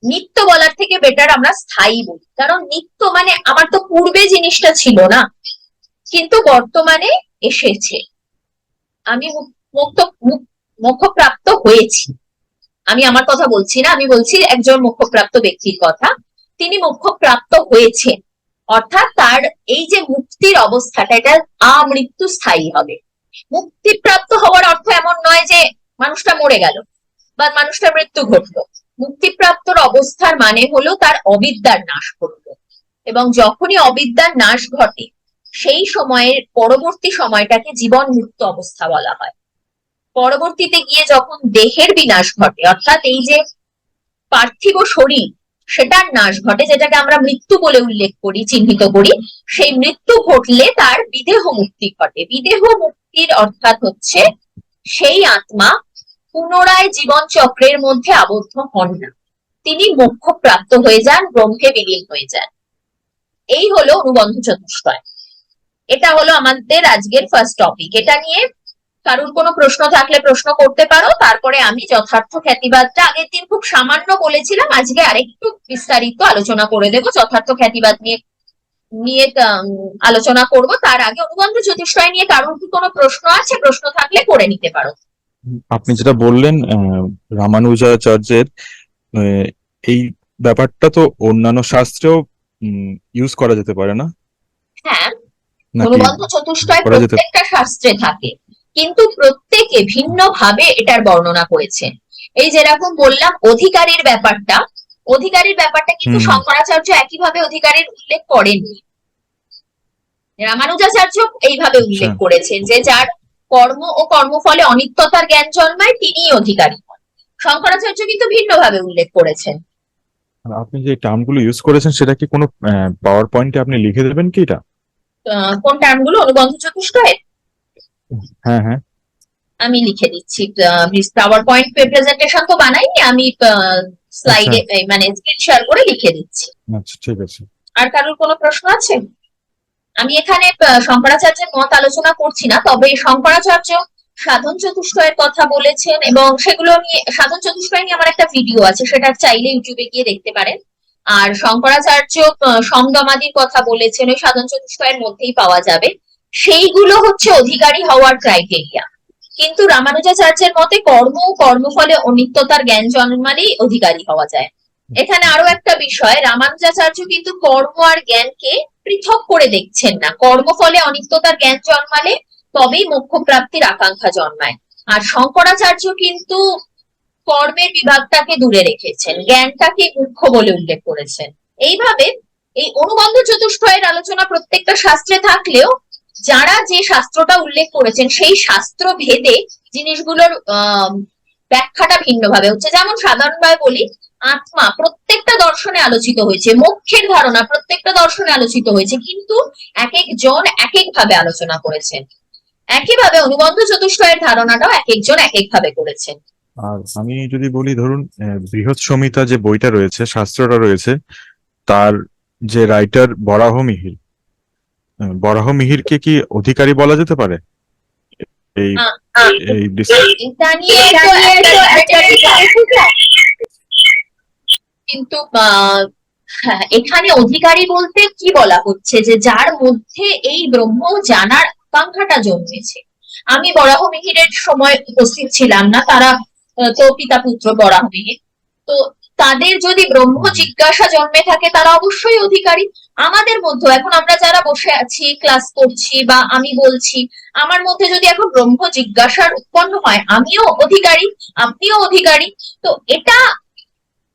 নিত্য বলার থেকে বেটার আমরা স্থায়ী বলি, কারণ নিত্য মানে আমার তো পূর্বে জিনিসটা ছিল না, কিন্তু বর্তমানে এসেছে, আমি মোক্ষপ্রাপ্ত হয়েছি। আমি আমার কথা বলছি না, আমি বলছি একজন মোক্ষপ্রাপ্ত ব্যক্তির কথা, তিনি মোক্ষপ্রাপ্ত হয়েছেন, অর্থাৎ তার এই যে মুক্তির অবস্থাটা, এটা আমৃত্যু স্থায়ী হবে। মুক্তিপ্রাপ্ত হওয়ার অর্থ এমন নয় যে মানুষটা মরে গেল বা মানুষটার মৃত্যু ঘটলো। মুক্তিপ্রাপ্তর অবস্থার মানে হলো তার অবিদ্যার নাশ ঘটলো, এবং যখনই অবিদ্যার নাশ ঘটে সেই সময়ের পরবর্তী সময়টাকে জীবন মুক্ত অবস্থা বলা হয়। পরবর্তীতে গিয়ে যখন দেহের বিনাশ ঘটে, অর্থাৎ এই যে পার্থিব শরীর সেটার নাশ ঘটে, যেটাকে আমরা মৃত্যু বলে উল্লেখ করি, চিহ্নিত করি, সেই মৃত্যু ঘটলে তার বিদেহ মুক্তি ঘটে। বিদেহ মুক্তির অর্থাৎ হচ্ছে সেই আত্মা পুনরায় জীবন চক্রের মধ্যে আবদ্ধ হন না, তিনি মোক্ষ প্রাপ্ত হয়ে যান, ব্রহ্মে বিলীন হয়ে যান। এই হলো অনুবন্ধ চতুষ্টয়। এটা হলো আমাদের আজকের ফার্স্ট টপিক। এটা নিয়ে কারোর কোনো প্রশ্ন থাকলে প্রশ্ন করতে পারো, তারপরে আমি যথার্থ খ্যাতিবাদটা আগের দিন খুব সামান্য বলেছিলাম, আজকে আরেকটু বিস্তারিত আলোচনা করে দেবো। যথার্থ খ্যাতিবাদ নিয়ে নিয়ে আলোচনা করব। তার আগে অনুবন্ধ চতুষ্টয় নিয়ে কারোর কি কোনো প্রশ্ন আছে? প্রশ্ন থাকলে করে নিতে পারো। আপনি যেটা বললেন রামানুজাচার্যের আহ, এই ব্যাপারটা তো অন্যান্য শাস্ত্রেও ইউজ করা যেতে পারে না, হ্যাঁ, নাকি অনুবন্ধ চতুষ্টয় করা যেতে? প্রত্যেকটা শাস্ত্রে থাকে, কিন্তু প্রত্যেকে ভিন্ন ভাবে এটার বর্ণনা করেছেন। এই যেরকম বললাম অধিকারীর ব্যাপারটা, অধিকারীর ব্যাপারটা কিন্তু হুম শঙ্করাচার্য একইভাবে অধিকারীর উল্লেখ করেননি। রামানুজাচার্য এইভাবে আচ্ছা। উল্লেখ করেছেন যে যার কর্ম ও কর্মফলে অনিত্যতার জ্ঞান জন্মায় তিনিই অধিকারী হন। শঙ্করাচার্য কিন্তু ভিন্নভাবে উল্লেখ করেছেন। আর আপনি যে টার্মগুলো ইউজ করেছেন সেটা কি কোনো পাওয়ার পয়েন্টে আপনি লিখে দেবেন কি এটা? কোন টার্মগুলো অনুবন্ধ চতুষ্টয়ের? হ্যাঁ হ্যাঁ। আমি লিখে দিচ্ছি। পাওয়ার পয়েন্ট প্রেজেন্টেশন তো বানাইনি আমি, আচ্ছা স্লাইডে মানে স্ক্রিন শেয়ার করে লিখে দিচ্ছি। আচ্ছা, ঠিক আছে। আর কারোর কোনো প্রশ্ন আছে? আমি এখানে শঙ্করাচার্যের মত আলোচনা করছি না, তবে শঙ্করাচার্য সাধন চতুষ্টয়ের কথা বলেছেন এবং সেগুলো নিয়ে, সাধন চতুষ্টয় নিয়ে আমার একটা ভিডিও আছে, সেটা চাইলে ইউটিউবে গিয়ে দেখতে পারেন। আর শঙ্করাচার্য সমদমাদির কথা বলেছেন, ওই সাধন চতুষ্টয়ের মধ্যেই পাওয়া যাবে। সেইগুলো হচ্ছে অধিকারী হওয়ার ক্রাইটেরিয়া। কিন্তু রামানুজাচার্যের মতে কর্ম ও কর্মফলে অনিত্যতার জ্ঞান জন্মালেই অধিকারী হওয়া যায়। এখানে আরো একটা বিষয়, রামানুজাচার্য কিন্তু কর্ম আর জ্ঞানকে পৃথক করে দেখছেন না। কর্মফলে অনিত্যতার জ্ঞান জন্মালে তবেই মোক্ষ প্রাপ্তির আকাঙ্ক্ষা জন্মায়। আর শঙ্করাচার্য কিন্তু কর্মের বিভাগটাকে দূরে রেখেছেন, জ্ঞানটাকে মুখ্য বলে উল্লেখ করেছেন। এইভাবে এই অনুবন্ধ চতুষ্টয়ের আলোচনা প্রত্যেকটা শাস্ত্রে থাকলেও যারা যে শাস্ত্রটা উল্লেখ করেছেন সেই শাস্ত্র ভেদে জিনিসগুলোর ব্যাখ্যাটা ভিন্নভাবে হচ্ছে। যেমন সাধারণভাবে বলি, আত্মা প্রত্যেকটা দর্শনে আলোচিত হয়েছে, মোক্ষের ধারণা প্রত্যেকটা দর্শনে আলোচিত হয়েছে, কিন্তু এক একজন এক এক ভাবে আলোচনা করেছেন। একইভাবে অনুবন্ধ চতুষ্টয়ের ধারণাটাও এক একজন এক এক ভাবে করেছেন। আর আমি যদি বলি, ধরুন বৃহৎ সংহিতা যে বইটা রয়েছে, শাস্ত্রটা রয়েছে, তার যে রাইটার বরাহ মিহির, বরাহ মিহিরকে কি অধিকারী বলা যেতে পারে এই এই এটা নিয়ে কিন্তু হ্যাঁ, এখানে অধিকারী বলতে কি বলা হচ্ছে, যে যার মধ্যে এই ব্রহ্ম জানার আকাঙ্ক্ষাটা জন্মেছে। আমি বরাহ মিহিরের সময় উপস্থিত ছিলাম না, তারা তো পিতা পুত্র বরাহ মিহির। তো তাদের যদি ব্রহ্ম জিজ্ঞাসা জন্মে থাকে তারা অবশ্যই অধিকারী। আমাদের মধ্যে এখন আমরা যারা বসে আছি ক্লাস করছি বা আমি বলছি, আমার মধ্যে যদি এখন ব্রহ্ম জিজ্ঞাসার উৎপন্ন হয়, আমিও অধিকারী, আপনিও অধিকারী। তো এটা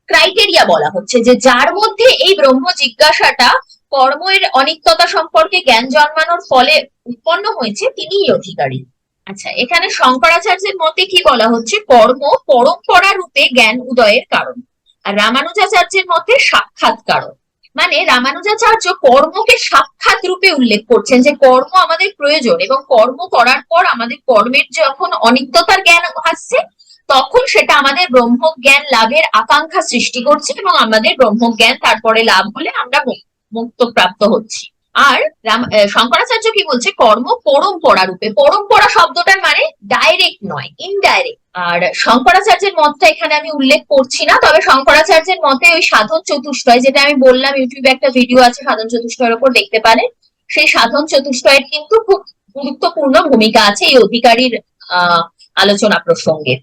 ক্রাইটেরিয়া বলা হচ্ছে, যে যার মধ্যে এই ব্রহ্ম জিজ্ঞাসাটা কর্মের অনিত্যতা সম্পর্কে জ্ঞান জন্মানোর ফলে উৎপন্ন হয়েছে, তিনিই অধিকারী। আচ্ছা, এখানে শঙ্করাচার্যের মতে কি বলা হচ্ছে, কর্ম পরম্পরা রূপে জ্ঞান উদয়ের কারণ। আর রামানুজাচার্যের মতে সাক্ষাৎ কারণ। মানে রামানুজাচার্য কর্মকে সাক্ষাৎ রূপে উল্লেখ করছেন, যে কর্ম আমাদের প্রয়োজন এবং কর্ম করার পর আমাদের কর্মের যখন অনিত্যতার জ্ঞান আসছে, তখন সেটা আমাদের ব্রহ্মজ্ঞান লাভের আকাঙ্ক্ষা সৃষ্টি করছে এবং আমাদের ব্রহ্মজ্ঞান তারপরে লাভ হলে আমরা মুক্ত প্রাপ্ত হচ্ছি। আর শঙ্করাচার্য কি বলছে, কর্ম পরম্পরা রূপে। পরম্পরা শব্দটার মানে ডাইরেক্ট নয়, ইনডাইরেক্ট। আর শঙ্করাচার্যের মতটা এখানে আমি উল্লেখ করছি না, তবে শঙ্করাচার্যের মতে ওই সাধন চতুষ্টয়, যেটা আমি বললাম ইউটিউবে একটা ভিডিও আছে সাধন চতুষ্টয়ের উপর, দেখতে পারেন। সেই সাধন চতুষ্টয়ের কিন্তু খুব গুরুত্বপূর্ণ ভূমিকা আছে এই অধিকারীর আলোচনা প্রসঙ্গে।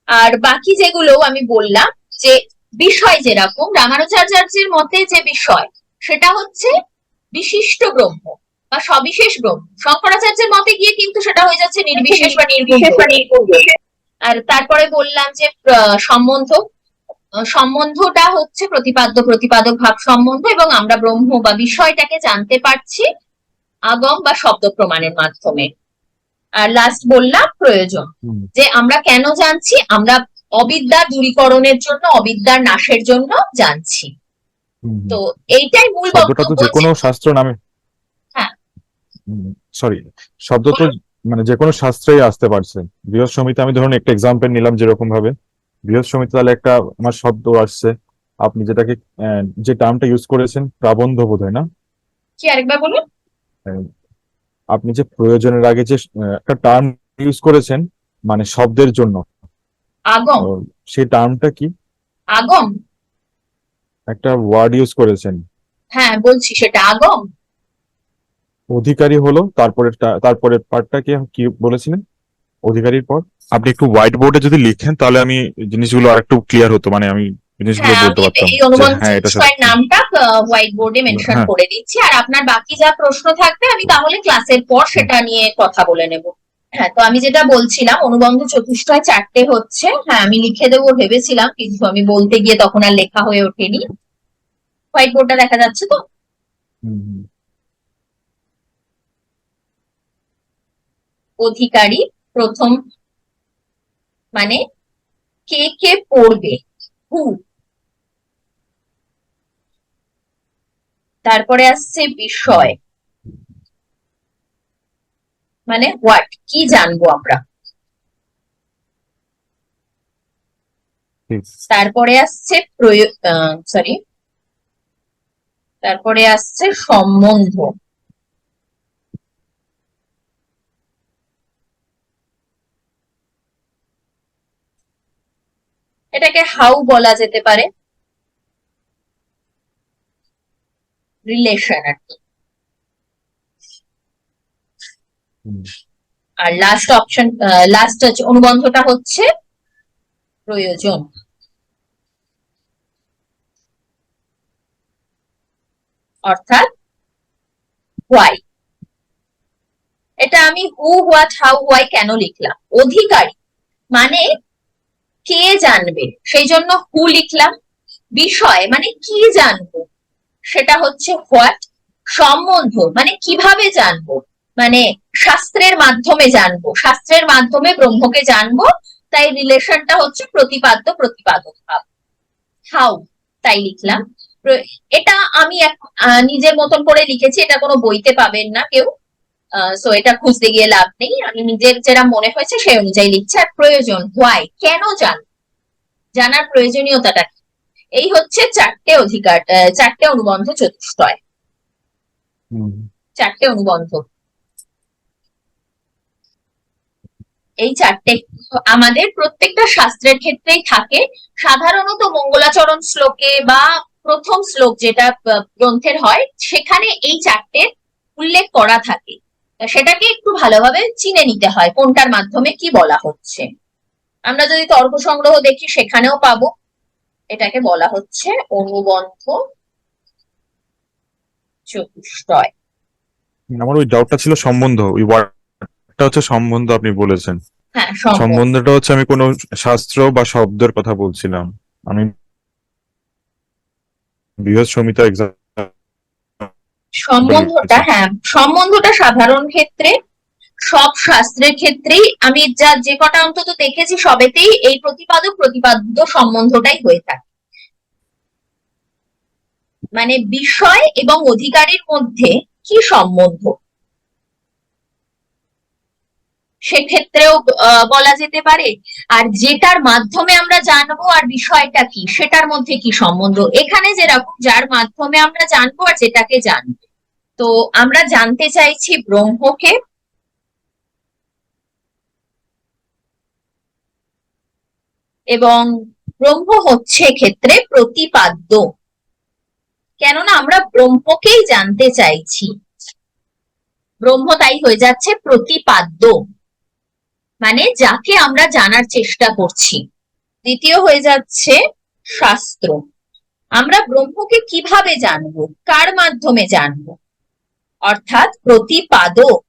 আর বাকি যেগুলো আমি বললাম, যে বিষয় যেরকম রামানুজাচার্যের মতে যে বিষয়, সেটা হচ্ছে বিশিষ্ট ব্রহ্ম বা সবিশেষ ব্রহ্ম। শঙ্করাচার্যের মতে গিয়ে কিন্তু সেটা হয়ে যাচ্ছে নির্বিশেষ বা নির্গুণ। আর তারপরে বললাম যে সম্বন্ধ, সম্বন্ধটা হচ্ছে প্রতিপাদ্য প্রতিপাদক ভাব সম্বন্ধ, এবং আমরা ব্রহ্ম বা বিষয়টাকে জানতে পারছি আগম বা শব্দ প্রমাণের মাধ্যমে। আর লাস্ট বললাম প্রয়োজন, যে আমরা কেন জানছি, আমরা অবিদ্যার দূরীকরণের জন্য, অবিদ্যার নাশের জন্য জানছি। তো এইটাই মূল শব্দটা তো বক্তব্য। যে কোনো শাস্ত্র নামে, হ্যাঁ, সরি, শব্দ তো মানে যে কোনো শাস্ত্রেই আসতে পারছে। বৃহৎ সংহিতা আমি ধরুন একটা এক্সাম্পল নিলাম, যেরকম ভাবে বৃহৎ সংহিতা, তাহলে একটা আমার শব্দ আসছে, আপনি যেটাকে যে টার্মটা ইউজ করেছেন প্রাবন্ধ বোধ হয় না? কি আরেকবার বলুন। আহ, আপনি যে প্রয়োজনের আগে যে একটা টার্ম ইউজ করেছেন মানে শব্দের জন্য, আগম। তো সেই টার্মটা কি? আগম। একটা ওয়ার্ড ইউজ করেছেন, হ্যাঁ বলছি সেটা আগম। অধিকারী হলো, তারপরে তারপরে পার্টটা কি কি বলেছিলেন অধিকারীর পর? আপনি একটু হোয়াইট বোর্ডে যদি লিখেন তাহলে আমি জিনিসগুলো আর একটু ক্লিয়ার হতো, মানে আমি জিনিসগুলো হ্যাঁ বলতে আমি পারতাম এই যে অনুবন্ধ হ্যাঁ এটা চতুষ্টয়ের সত্যি। নামটা হোয়াইট বোর্ডে মেনশন হ্যাঁ। করে দিচ্ছি, আর আপনার বাকি যা প্রশ্ন থাকবে আমি তাহলে ক্লাসের পর সেটা নিয়ে কথা বলে নেব। হ্যাঁ, তো আমি যেটা বলছিলাম অনুবন্ধ চতুষ্টয় চারটে হচ্ছে, হ্যাঁ আমি লিখে দেবো ভেবেছিলাম কিন্তু আমি বলতে গিয়ে তখন আর লেখা হয়ে ওঠেনি। হোয়াইট বোর্ডটা দেখা যাচ্ছে তো? হুম, হুম। অধিকারী প্রথম, মানে কে কে পড়বে, হু। তারপরে আসছে হুম, বিষয়, মানে হোয়াট, কি জানবো আমরা। ঠিক। তারপরে আসছে সরি, তারপরে আসছে সম্বন্ধ। এটাকে হাউ বলা যেতে পারে, রিলেশন আর কি। হুম, আর লাস্ট অপশন, লাস্ট অনুবন্ধটা হচ্ছে প্রয়োজন, অর্থাৎ হোয়াই। এটা আমি হু, হোয়াট, হাউ, হোয়াই কেন লিখলাম? অধিকারী মানে কে জানবে, সেই জন্য হু লিখলাম। বিষয় মানে কি জানবো, সেটা হচ্ছে হোয়াট। সম্বন্ধ মানে কিভাবে জানবো, মানে শাস্ত্রের মাধ্যমে জানবো, শাস্ত্রের মাধ্যমে ব্রহ্মকে জানবো, তাই রিলেশনটা হচ্ছে প্রতিপাদ্য প্রতিপাদক ভাব। হাউ, তাই লিখলাম। এটা আমি নিজের মতন করে লিখেছি, এটা কোনো বইতে পাবেন না কেউ, সো এটা খুঁজতে গিয়ে লাভ নেই, আমি নিজের যেটা মনে হয়েছে সেই অনুযায়ী লিখছি। আর প্রয়োজন, হোয়াই, কেন জানার প্রয়োজনীয়তাটা কি। এই হচ্ছে চারটে অধিকার, চারটে অনুবন্ধ চতুষ্টয়, হুম। চারটে অনুবন্ধ। এই চারটে আমাদের প্রত্যেকটা শাস্ত্রের ক্ষেত্রেই থাকে, সাধারণত মঙ্গলাচরণ শ্লোকে বা প্রথম শ্লোক যেটা গ্রন্থের হয় সেখানে এই চারটে উল্লেখ করা থাকে, সেটাকে একটু ভালোভাবে চিনে নিতে হয় কোনটার মাধ্যমে কি বলা হচ্ছে। আমরা যদি তর্ক সংগ্রহ দেখি সেখানেও পাবো, এটাকে বলা হচ্ছে অনুবন্ধ চতুষ্টয়। আমার ওই ডাউটটা ছিল সম্বন্ধ, ওই ওয়ার্ডটা হচ্ছে সম্বন্ধ আপনি বলেছেন। হ্যাঁ সম্বন্ধ। সম্বন্ধটা হচ্ছে আমি কোনো শাস্ত্র বা শব্দের কথা বলছিলাম। আমি বৃহৎ সমিতা এক্সাম সম্বন্ধটা, দিয়েছি। হ্যাঁ সম্বন্ধটা সাধারণ ক্ষেত্রে সব শাস্ত্রের ক্ষেত্রেই আমি যা যে কটা অন্তত দেখেছি সবেতেই এই প্রতিপাদক প্রতিপাদ্য সম্বন্ধটাই হয়ে থাকে, মানে বিষয় এবং অধিকারীর মধ্যে কি সম্বন্ধ সেক্ষেত্রেও বলা যেতে পারে। আর যেটার মাধ্যমে আমরা জানবো আর বিষয়টা কি সেটার মধ্যে কি সম্বন্ধ, এখানে যেরকম যার মাধ্যমে আমরা জানবো আর যেটাকে জানবো, তো আমরা জানতে চাইছি ব্রহ্মকে, এবং ব্রহ্ম হচ্ছে ক্ষেত্রে প্রতিপাদ্য, কেননা আমরা ব্রহ্মকেই জানতে চাইছি, ব্রহ্ম তাই হয়ে যাচ্ছে প্রতিপাদ্য, মানে যাকে আমরা জানার চেষ্টা করছি। দ্বিতীয় হয়ে যাচ্ছে শাস্ত্র, আমরা ব্রহ্মকে কিভাবে জানবো, কার মাধ্যমে জানবো, অর্থাৎ প্রতিপাদক,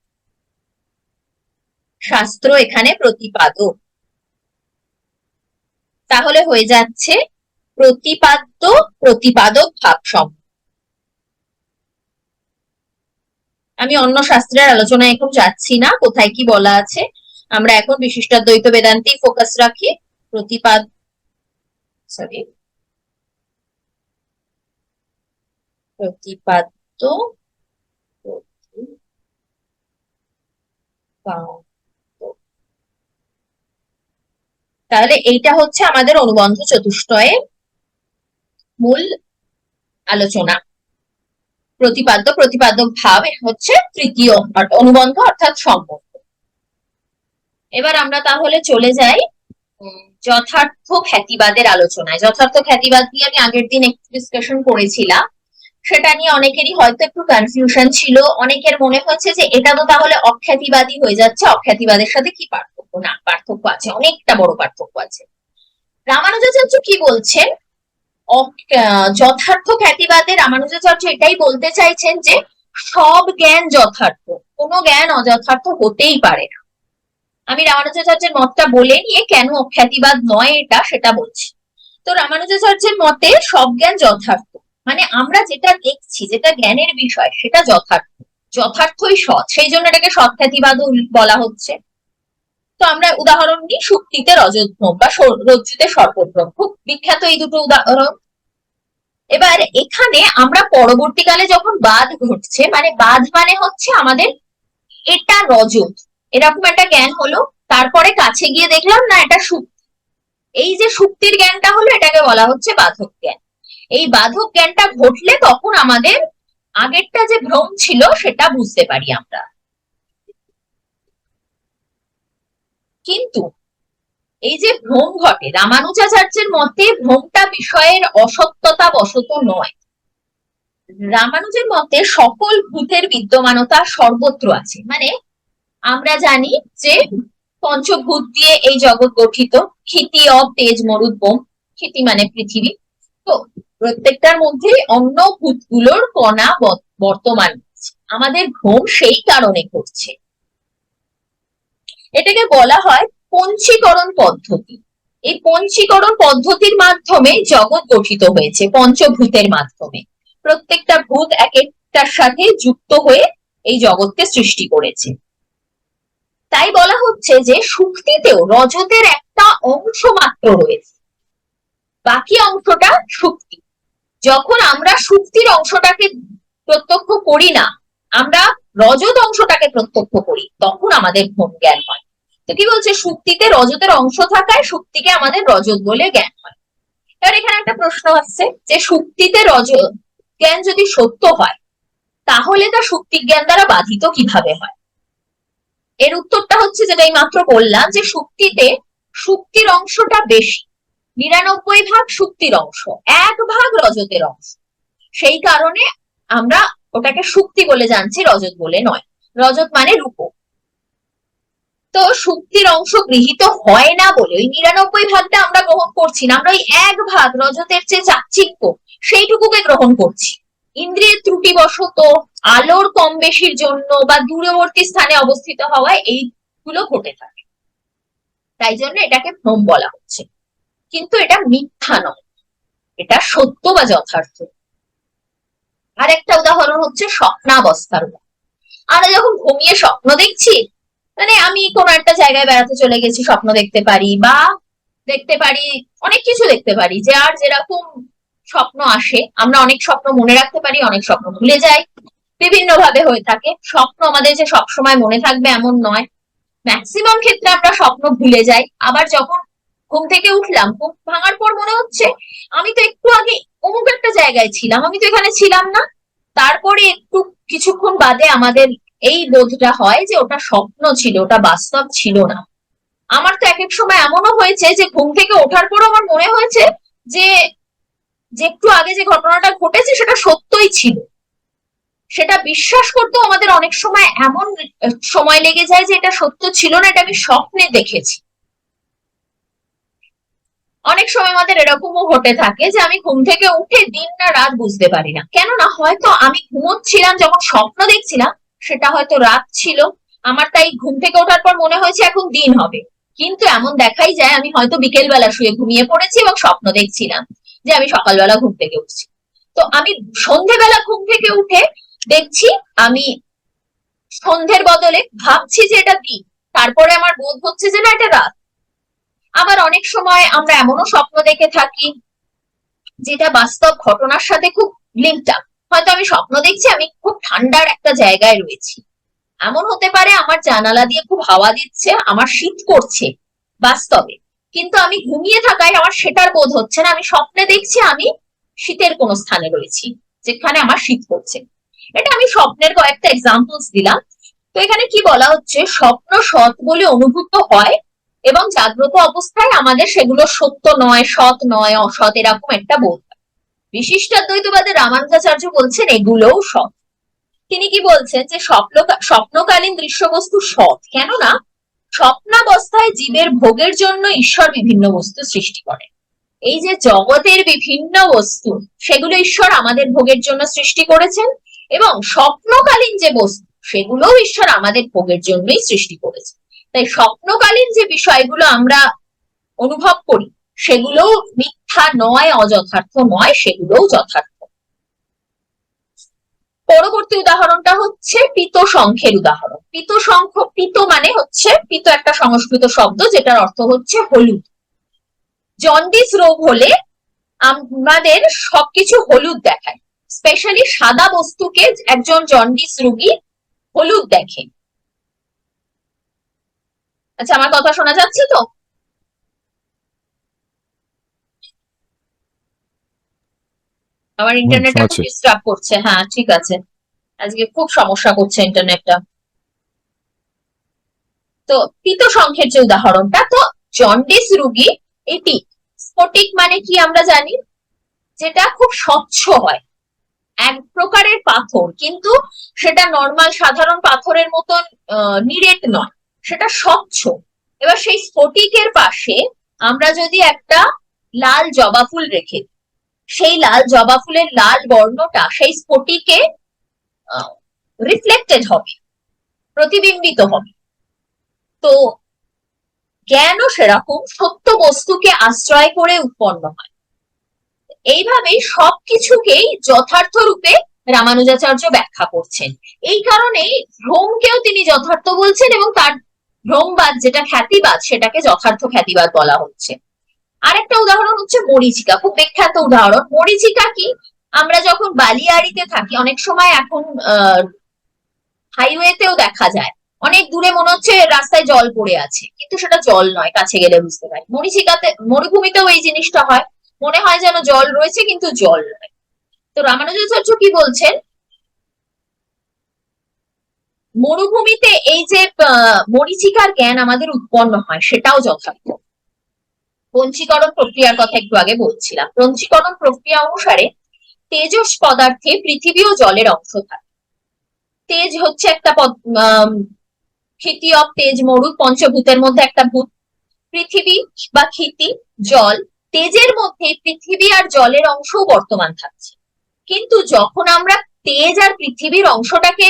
শাস্ত্র এখানে প্রতিপাদক, তাহলে হয়ে যাচ্ছে প্রতিপাদ্য প্রতিপাদক ভাব সম্পর্ক। আমি অন্য শাস্ত্রের আলোচনায় এখন যাচ্ছি না কোথায় কি বলা আছে, আমরা এখন বিশিষ্টাদ্বৈত বেদান্তেই ফোকাস রাখি। প্রতিপাদ সরি প্রতিপাদ্য প্রতিপাদ্য। তাহলে এইটা হচ্ছে আমাদের অনুবন্ধ চতুষ্টয়ের মূল আলোচনা। প্রতিপাদ্য প্রতিপাদক ভাব হচ্ছে তৃতীয় অনুবন্ধ অর্থাৎ সম্বন্ধ। এবার আমরা তাহলে চলে যাই যথার্থ খ্যাতিবাদের আলোচনায়। যথার্থ খ্যাতিবাদ নিয়ে আমি আগের দিন একটু ডিসকাশন করেছিলাম, সেটা নিয়ে অনেকেরই হয়তো একটু কনফিউশন ছিল। অনেকের মনে হচ্ছে যে এটা তো তাহলে অখ্যাতিবাদী হয়ে যাচ্ছে, অখ্যাতিবাদের সাথে কি পার্থক্য? না, পার্থক্য আছে, অনেকটা বড় পার্থক্য আছে। রামানুজাচার্য কি বলছেন? যথার্থ খ্যাতিবাদে রামানুজাচার্য এটাই বলতে চাইছেন যে সব জ্ঞান যথার্থ, কোনো জ্ঞান অযথার্থ হতেই পারে না। আমি রামানুজাচার্যের মতটা বলে নিয়ে কেন অখ্যাতিবাদ নয় এটা সেটা বলছি। তো রামানুজাচার্যের মতে সব জ্ঞান যথার্থ, মানে আমরা যেটা দেখছি, যেটা জ্ঞানের বিষয়, সেটা যথার্থ, যথার্থই সৎ, সেই জন্য এটাকে সৎখ্যাতিবাদ বলা হচ্ছে। তো আমরা উদাহরণ নিই, শুক্তিতে রজতভ্রম বা রজ্জুতে সর্পভ্রম, খুব বিখ্যাত এই দুটো উদাহরণ। এবার এখানে আমরা পরবর্তীকালে যখন বাদ ঘটছে, মানে বাদ মানে হচ্ছে আমাদের এটা রজত, এরকম একটা জ্ঞান হলো, তারপরে কাছে গিয়ে দেখলাম না এটা শুক্তি, এই যে শুক্তির জ্ঞানটা হলো এটাকে বলা হচ্ছে বাধক জ্ঞান। এই বাধক জ্ঞানটা ঘটলে তখন আমাদের আগেরটা যে ভ্রম ছিল সেটা বুঝতে পারি আমরা। কিন্তু এই যে ভ্রম ঘটে, রামানুজাচার্যের মতে ভ্রমটা বিষয়ের অসত্যতা বশত নয়। রামানুজের মতে সকল ভূতের বিদ্যমানতা সর্বত্র আছে, মানে আমরা জানি যে পঞ্চভূত দিয়ে এই জগৎ গঠিত, ক্ষিতি অব তেজ মরুদ বোম, ক্ষিতি মানে পৃথিবী, তো প্রত্যেকটার মধ্যে অন্য ভূতগুলোর কণা বর্তমান, আমাদের ভ্রম সেই কারণে ঘটছে। এটাকে বলা হয় পঞ্চীকরণ পদ্ধতি। এই পঞ্চীকরণ পদ্ধতির মাধ্যমে জগৎ গঠিত হয়েছে, পঞ্চভূতের মাধ্যমে। প্রত্যেকটা ভূত এক একটার সাথে যুক্ত হয়ে এই জগৎকে সৃষ্টি করেছে। তাই বলা হচ্ছে যে শুক্তিতেও রজতের একটা অংশ মাত্র রয়েছে, বাকি অংশটা শুক্তি। যখন আমরা শুক্তির অংশটাকে প্রত্যক্ষ করি না, আমরা রজত অংশটাকে প্রত্যক্ষ করি, তখন আমাদের ভ্রম জ্ঞান হয়। তো কি বলছে, শুক্তিতে রজতের অংশ থাকায় শুক্তিকে আমাদের রজত বলে জ্ঞান হয়। এবার এখানে একটা প্রশ্ন আসছে যে শুক্তিতে রজত জ্ঞান যদি সত্য হয়, তাহলে তা শুক্তি জ্ঞান দ্বারা বাধিত কিভাবে হয়? এর উত্তরটা হচ্ছে যেটা এই মাত্র বললাম, যে শুক্তিতে শুক্তির অংশটা বেশি, 99 ভাগ শুক্তির অংশ, 1 ভাগ রজতের অংশ, সেই কারণে আমরা ওটাকে শুক্তি বলে জানছি, রজত বলে নয়। রজত মানে রূপ। তো শুক্তির অংশ গৃহীত হয় না বলে ওই 99 ভাগটা আমরা গ্রহণ করছি না, আমরা ওই 1 ভাগ রজতের যে চাকচিক্য সেইটুকুকে গ্রহণ করছি। ইন্দ্রিয়ের ত্রুটিবশত, আলোর কম বেশির জন্য বা দূরবর্তী স্থানে অবস্থিত হওয়ায় এইগুলো ঘটে থাকে, তাই জন্য এটাকে ভ্রম বলা হচ্ছে। কিন্তু এটা মিথ্যা নয়, এটা সত্য বা যথার্থ। আর একটা উদাহরণ হচ্ছে স্বপ্নাবস্থার। আমরা যখন ঘুমিয়ে স্বপ্ন দেখছি, মানে আমি কোনো একটা জায়গায় বেড়াতে চলে গেছি, স্বপ্ন দেখতে পারি, বা দেখতে পারি অনেক কিছু দেখতে পারি, যে আর যেরকম স্বপ্ন আসে, আমরা অনেক স্বপ্ন মনে রাখতে পারি, অনেক স্বপ্ন ভুলে যাই, বিভিন্ন ভাবে হয়ে থাকে। স্বপ্ন আমাদের যে সবসময় মনে থাকবে এমন নয়, ম্যাক্সিমাম ক্ষেত্রে আমরা স্বপ্ন ভুলে যাই। আবার যখন ঘুম থেকে উঠলাম, ঘুম ভাঙার পর মনে হচ্ছে আমি তো একটু আগে অমুক একটা জায়গায় ছিলাম, আমি তো এখানে ছিলাম না। তারপরে একটু কিছুক্ষণ বাদে আমাদের এই বোধটা হয় যে ওটা স্বপ্ন ছিল, ওটা বাস্তব ছিল না। আমার তো এক এক সময় এমনও হয়েছে যে ঘুম থেকে ওঠার পর আমার মনে হয়েছে যে যে একটু আগে যে ঘটনাটা ঘটেছে সেটা সত্যই ছিল। সেটা বিশ্বাস করতেও আমাদের অনেক সময় এমন সময় লেগে যায় যে এটা সত্য ছিল না, এটা আমি স্বপ্নে দেখেছি। অনেক সময় আমাদের এরকমও ঘটে থাকে যে আমি ঘুম থেকে উঠে দিন না রাত বুঝতে পারি না, কেননা হয়তো আমি ঘুমোচ্ছিলাম, যখন স্বপ্ন দেখছিলাম সেটা হয়তো রাত ছিল, আমার তাই ঘুম থেকে ওঠার পর মনে হয়েছে এখন দিন হবে। কিন্তু এমন দেখাই যায় আমি হয়তো বিকেল বেলা শুয়ে ঘুমিয়ে পড়েছি এবং স্বপ্ন দেখছিলাম যে আমি সকালবেলা ঘুম থেকে উঠছি। তো আমি সন্ধেবেলা ঘুম থেকে উঠে দেখছি আমি সন্ধ্যের বদলে ভাবছি যে এটা দিন, তারপরে আমার বোধ হচ্ছে যে না এটা রাত। আবার অনেক সময় আমরা এমনও স্বপ্ন দেখে থাকি যেটা বাস্তব ঘটনার সাথে খুব লিঙ্কড আপ। হয়তো আমি স্বপ্ন দেখছি আমি খুব ঠান্ডার একটা জায়গায় রয়েছি, এমন হতে পারে আমার জানালা দিয়ে খুব হাওয়া দিচ্ছে, আমার শীত করছে বাস্তবে, কিন্তু আমি ঘুমিয়ে থাকায় আমার সেটার বোধ হচ্ছে না, আমি স্বপ্নে দেখছি আমি শীতের কোন স্থানে রয়েছি যেখানে আমার শীত করছে। এটা আমি স্বপ্নের কয়েকটা এক্সাম্পলস দিলাম। তো এখানে কি বলা হচ্ছে, স্বপ্ন সৎ বলে অনুভূত হয় এবং জাগ্রত অবস্থায় আমাদের সেগুলো সত্য নয়, সৎ নয়, অসৎ এরকম একটা বোধ হয়। বিশিষ্টাদ্বৈতবাদের রামানুজাচার্য বলছেন এগুলোও সৎ। তিনি কি বলছেন যে স্বপ্নকালীন দৃশ্যবস্তু সৎ, কেননা স্বপ্নাবস্থায় জীবের ভোগের জন্য ঈশ্বর বিভিন্ন বস্তু সৃষ্টি করেন। এই যে জগতের বিভিন্ন বস্তু, সেগুলো ঈশ্বর আমাদের ভোগের জন্য সৃষ্টি করেছেন, এবং স্বপ্নকালীন যে বস্তু সেগুলোও ঈশ্বর আমাদের ভোগের জন্যই সৃষ্টি করেছেন। তাই স্বপ্নকালীন যে বিষয়গুলো আমরা অনুভব করি সেগুলোও মিথ্যা নয়, অযথার্থ নয়, সেগুলোও যথার্থ। পরবর্তী উদাহরণটা হচ্ছে পিত শঙ্খের উদাহরণ। পিত শঙ্খ, পিত মানে হচ্ছে, পিত একটা সংস্কৃত শব্দ যেটার অর্থ হচ্ছে হলুদ। জন্ডিস রোগ হলে আমাদের সবকিছু হলুদ দেখায়, স্পেশালি সাদা বস্তুকে একজন জন্ডিস রোগী হলুদ দেখে। আচ্ছা, আমার কথা শোনা যাচ্ছে তো? আমার ইন্টারনেটটা খুব ডিস্টার্ব করছে। হ্যাঁ, ঠিক আছে, আজকে খুব সমস্যা করছে ইন্টারনেটটা। তো পিত শঙ্খের যে উদাহরণটা, তো জন্ডিস রোগী, এটি স্ফটিক মানে কি আমরা জানি, যেটা খুব স্বচ্ছ হয়, এক প্রকারের পাথর, কিন্তু সেটা নর্মাল সাধারণ পাথরের মতন নিরেট নয়, সেটা স্বচ্ছ। এবার সেই স্ফটিকের পাশে আমরা যদি একটা লাল জবা ফুল রেখে, সেই লাল জবা ফুলের লাল বর্ণটা সেই স্ফটিকে রিফ্লেক্টেড হবে, প্রতিবিম্বিত হবে। তো জ্ঞানও সেরকম সত্য বস্তুকে আশ্রয় করে উৎপন্ন হয়। এইভাবেই সবকিছুকেই যথার্থ রূপে রামানুজাচার্য ব্যাখ্যা করছেন। এই কারণেই ভ্রমকেও তিনি যথার্থ বলছেন, এবং তার ভ্রমবাদ যেটা খ্যাতিবাদ, সেটাকে যথার্থ খ্যাতিবাদ বলা হচ্ছে। আরেকটা উদাহরণ হচ্ছে মরীচিকা, খুব বিখ্যাত উদাহরণ। মরীচিকা কি, আমরা যখন বালিয়াড়িতে থাকি, অনেক সময় এখন হাইওয়েতেও দেখা যায়, অনেক দূরে মনে হচ্ছে রাস্তায় জল পড়ে আছে, কিন্তু সেটা জল নয়, কাছে গেলে বুঝতে পারি। মরীচিকাতে, মরুভূমিতেও এই জিনিসটা হয়, মনে হয় যেন জল রয়েছে কিন্তু জল নয়। তো রামানুজাচার্য কি বলছেন, মরুভূমিতে এই যে মরীচিকার জ্ঞান আমাদের উৎপন্ন হয় সেটাও যথার্থ। পঞ্চীকরণ প্রক্রিয়ার কথা একটু আগে বলছিলাম। পঞ্চীকরণ প্রক্রিয়া অনুসারে তেজস পদার্থে পৃথিবী ও জলের অংশ থাকে। তেজ হচ্ছে একটা ক্ষিতি অব তেজ, মরু পঞ্চভূতের মধ্যে একটা ভূত। পৃথিবী বা ক্ষিতি, জল, তেজের মধ্যে পৃথিবী আর জলের অংশও বর্তমান থাকছে। কিন্তু যখন আমরা তেজ আর পৃথিবীর অংশটাকে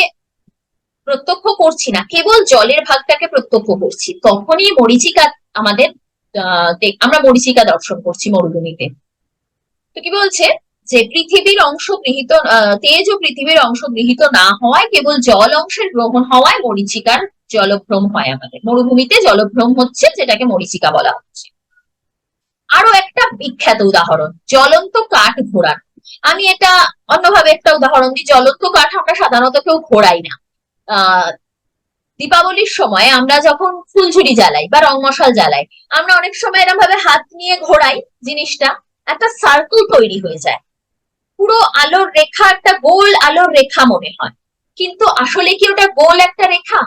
প্রত্যক্ষ করছি না, কেবল জলের ভাগটাকে প্রত্যক্ষ করছি, তখনই মরীচিকা আমাদের আমরা মরীচিকা দর্শন করছি মরুভূমিতে। তো কি বলছে, যে পৃথিবীর অংশ গৃহীত, তেজ ও পৃথিবীর অংশ গৃহীত না হওয়ায়, কেবল জল অংশের গ্রহণ হওয়ায় মরীচিকার জলভ্রম হয়। আমাদের মরুভূমিতে জলভ্রম হচ্ছে, যেটাকে মরীচিকা বলা হচ্ছে। আরো একটা বিখ্যাত উদাহরণ, জ্বলন্ত কাঠ ঘোরানো। আমি এটা অন্যভাবে একটা উদাহরণ দিই। জ্বলন্ত কাঠ আমরা সাধারণত কেউ ঘোরাই না। দীপাবলির সময় আমরা যখন ফুলঝুরি জ্বালাই বা রং মশাল জ্বালাই, আমরা অনেক সময় এরকম ভাবে হাত নিয়ে ঘোরাই, জিনিসটা একটা সার্কেল তৈরি হয়ে যায়, পুরো আলোর রেখা, একটা গোল আলোর রেখা মনে হয়, কিন্তু আসলে কি ওটা গোল একটা রেখা?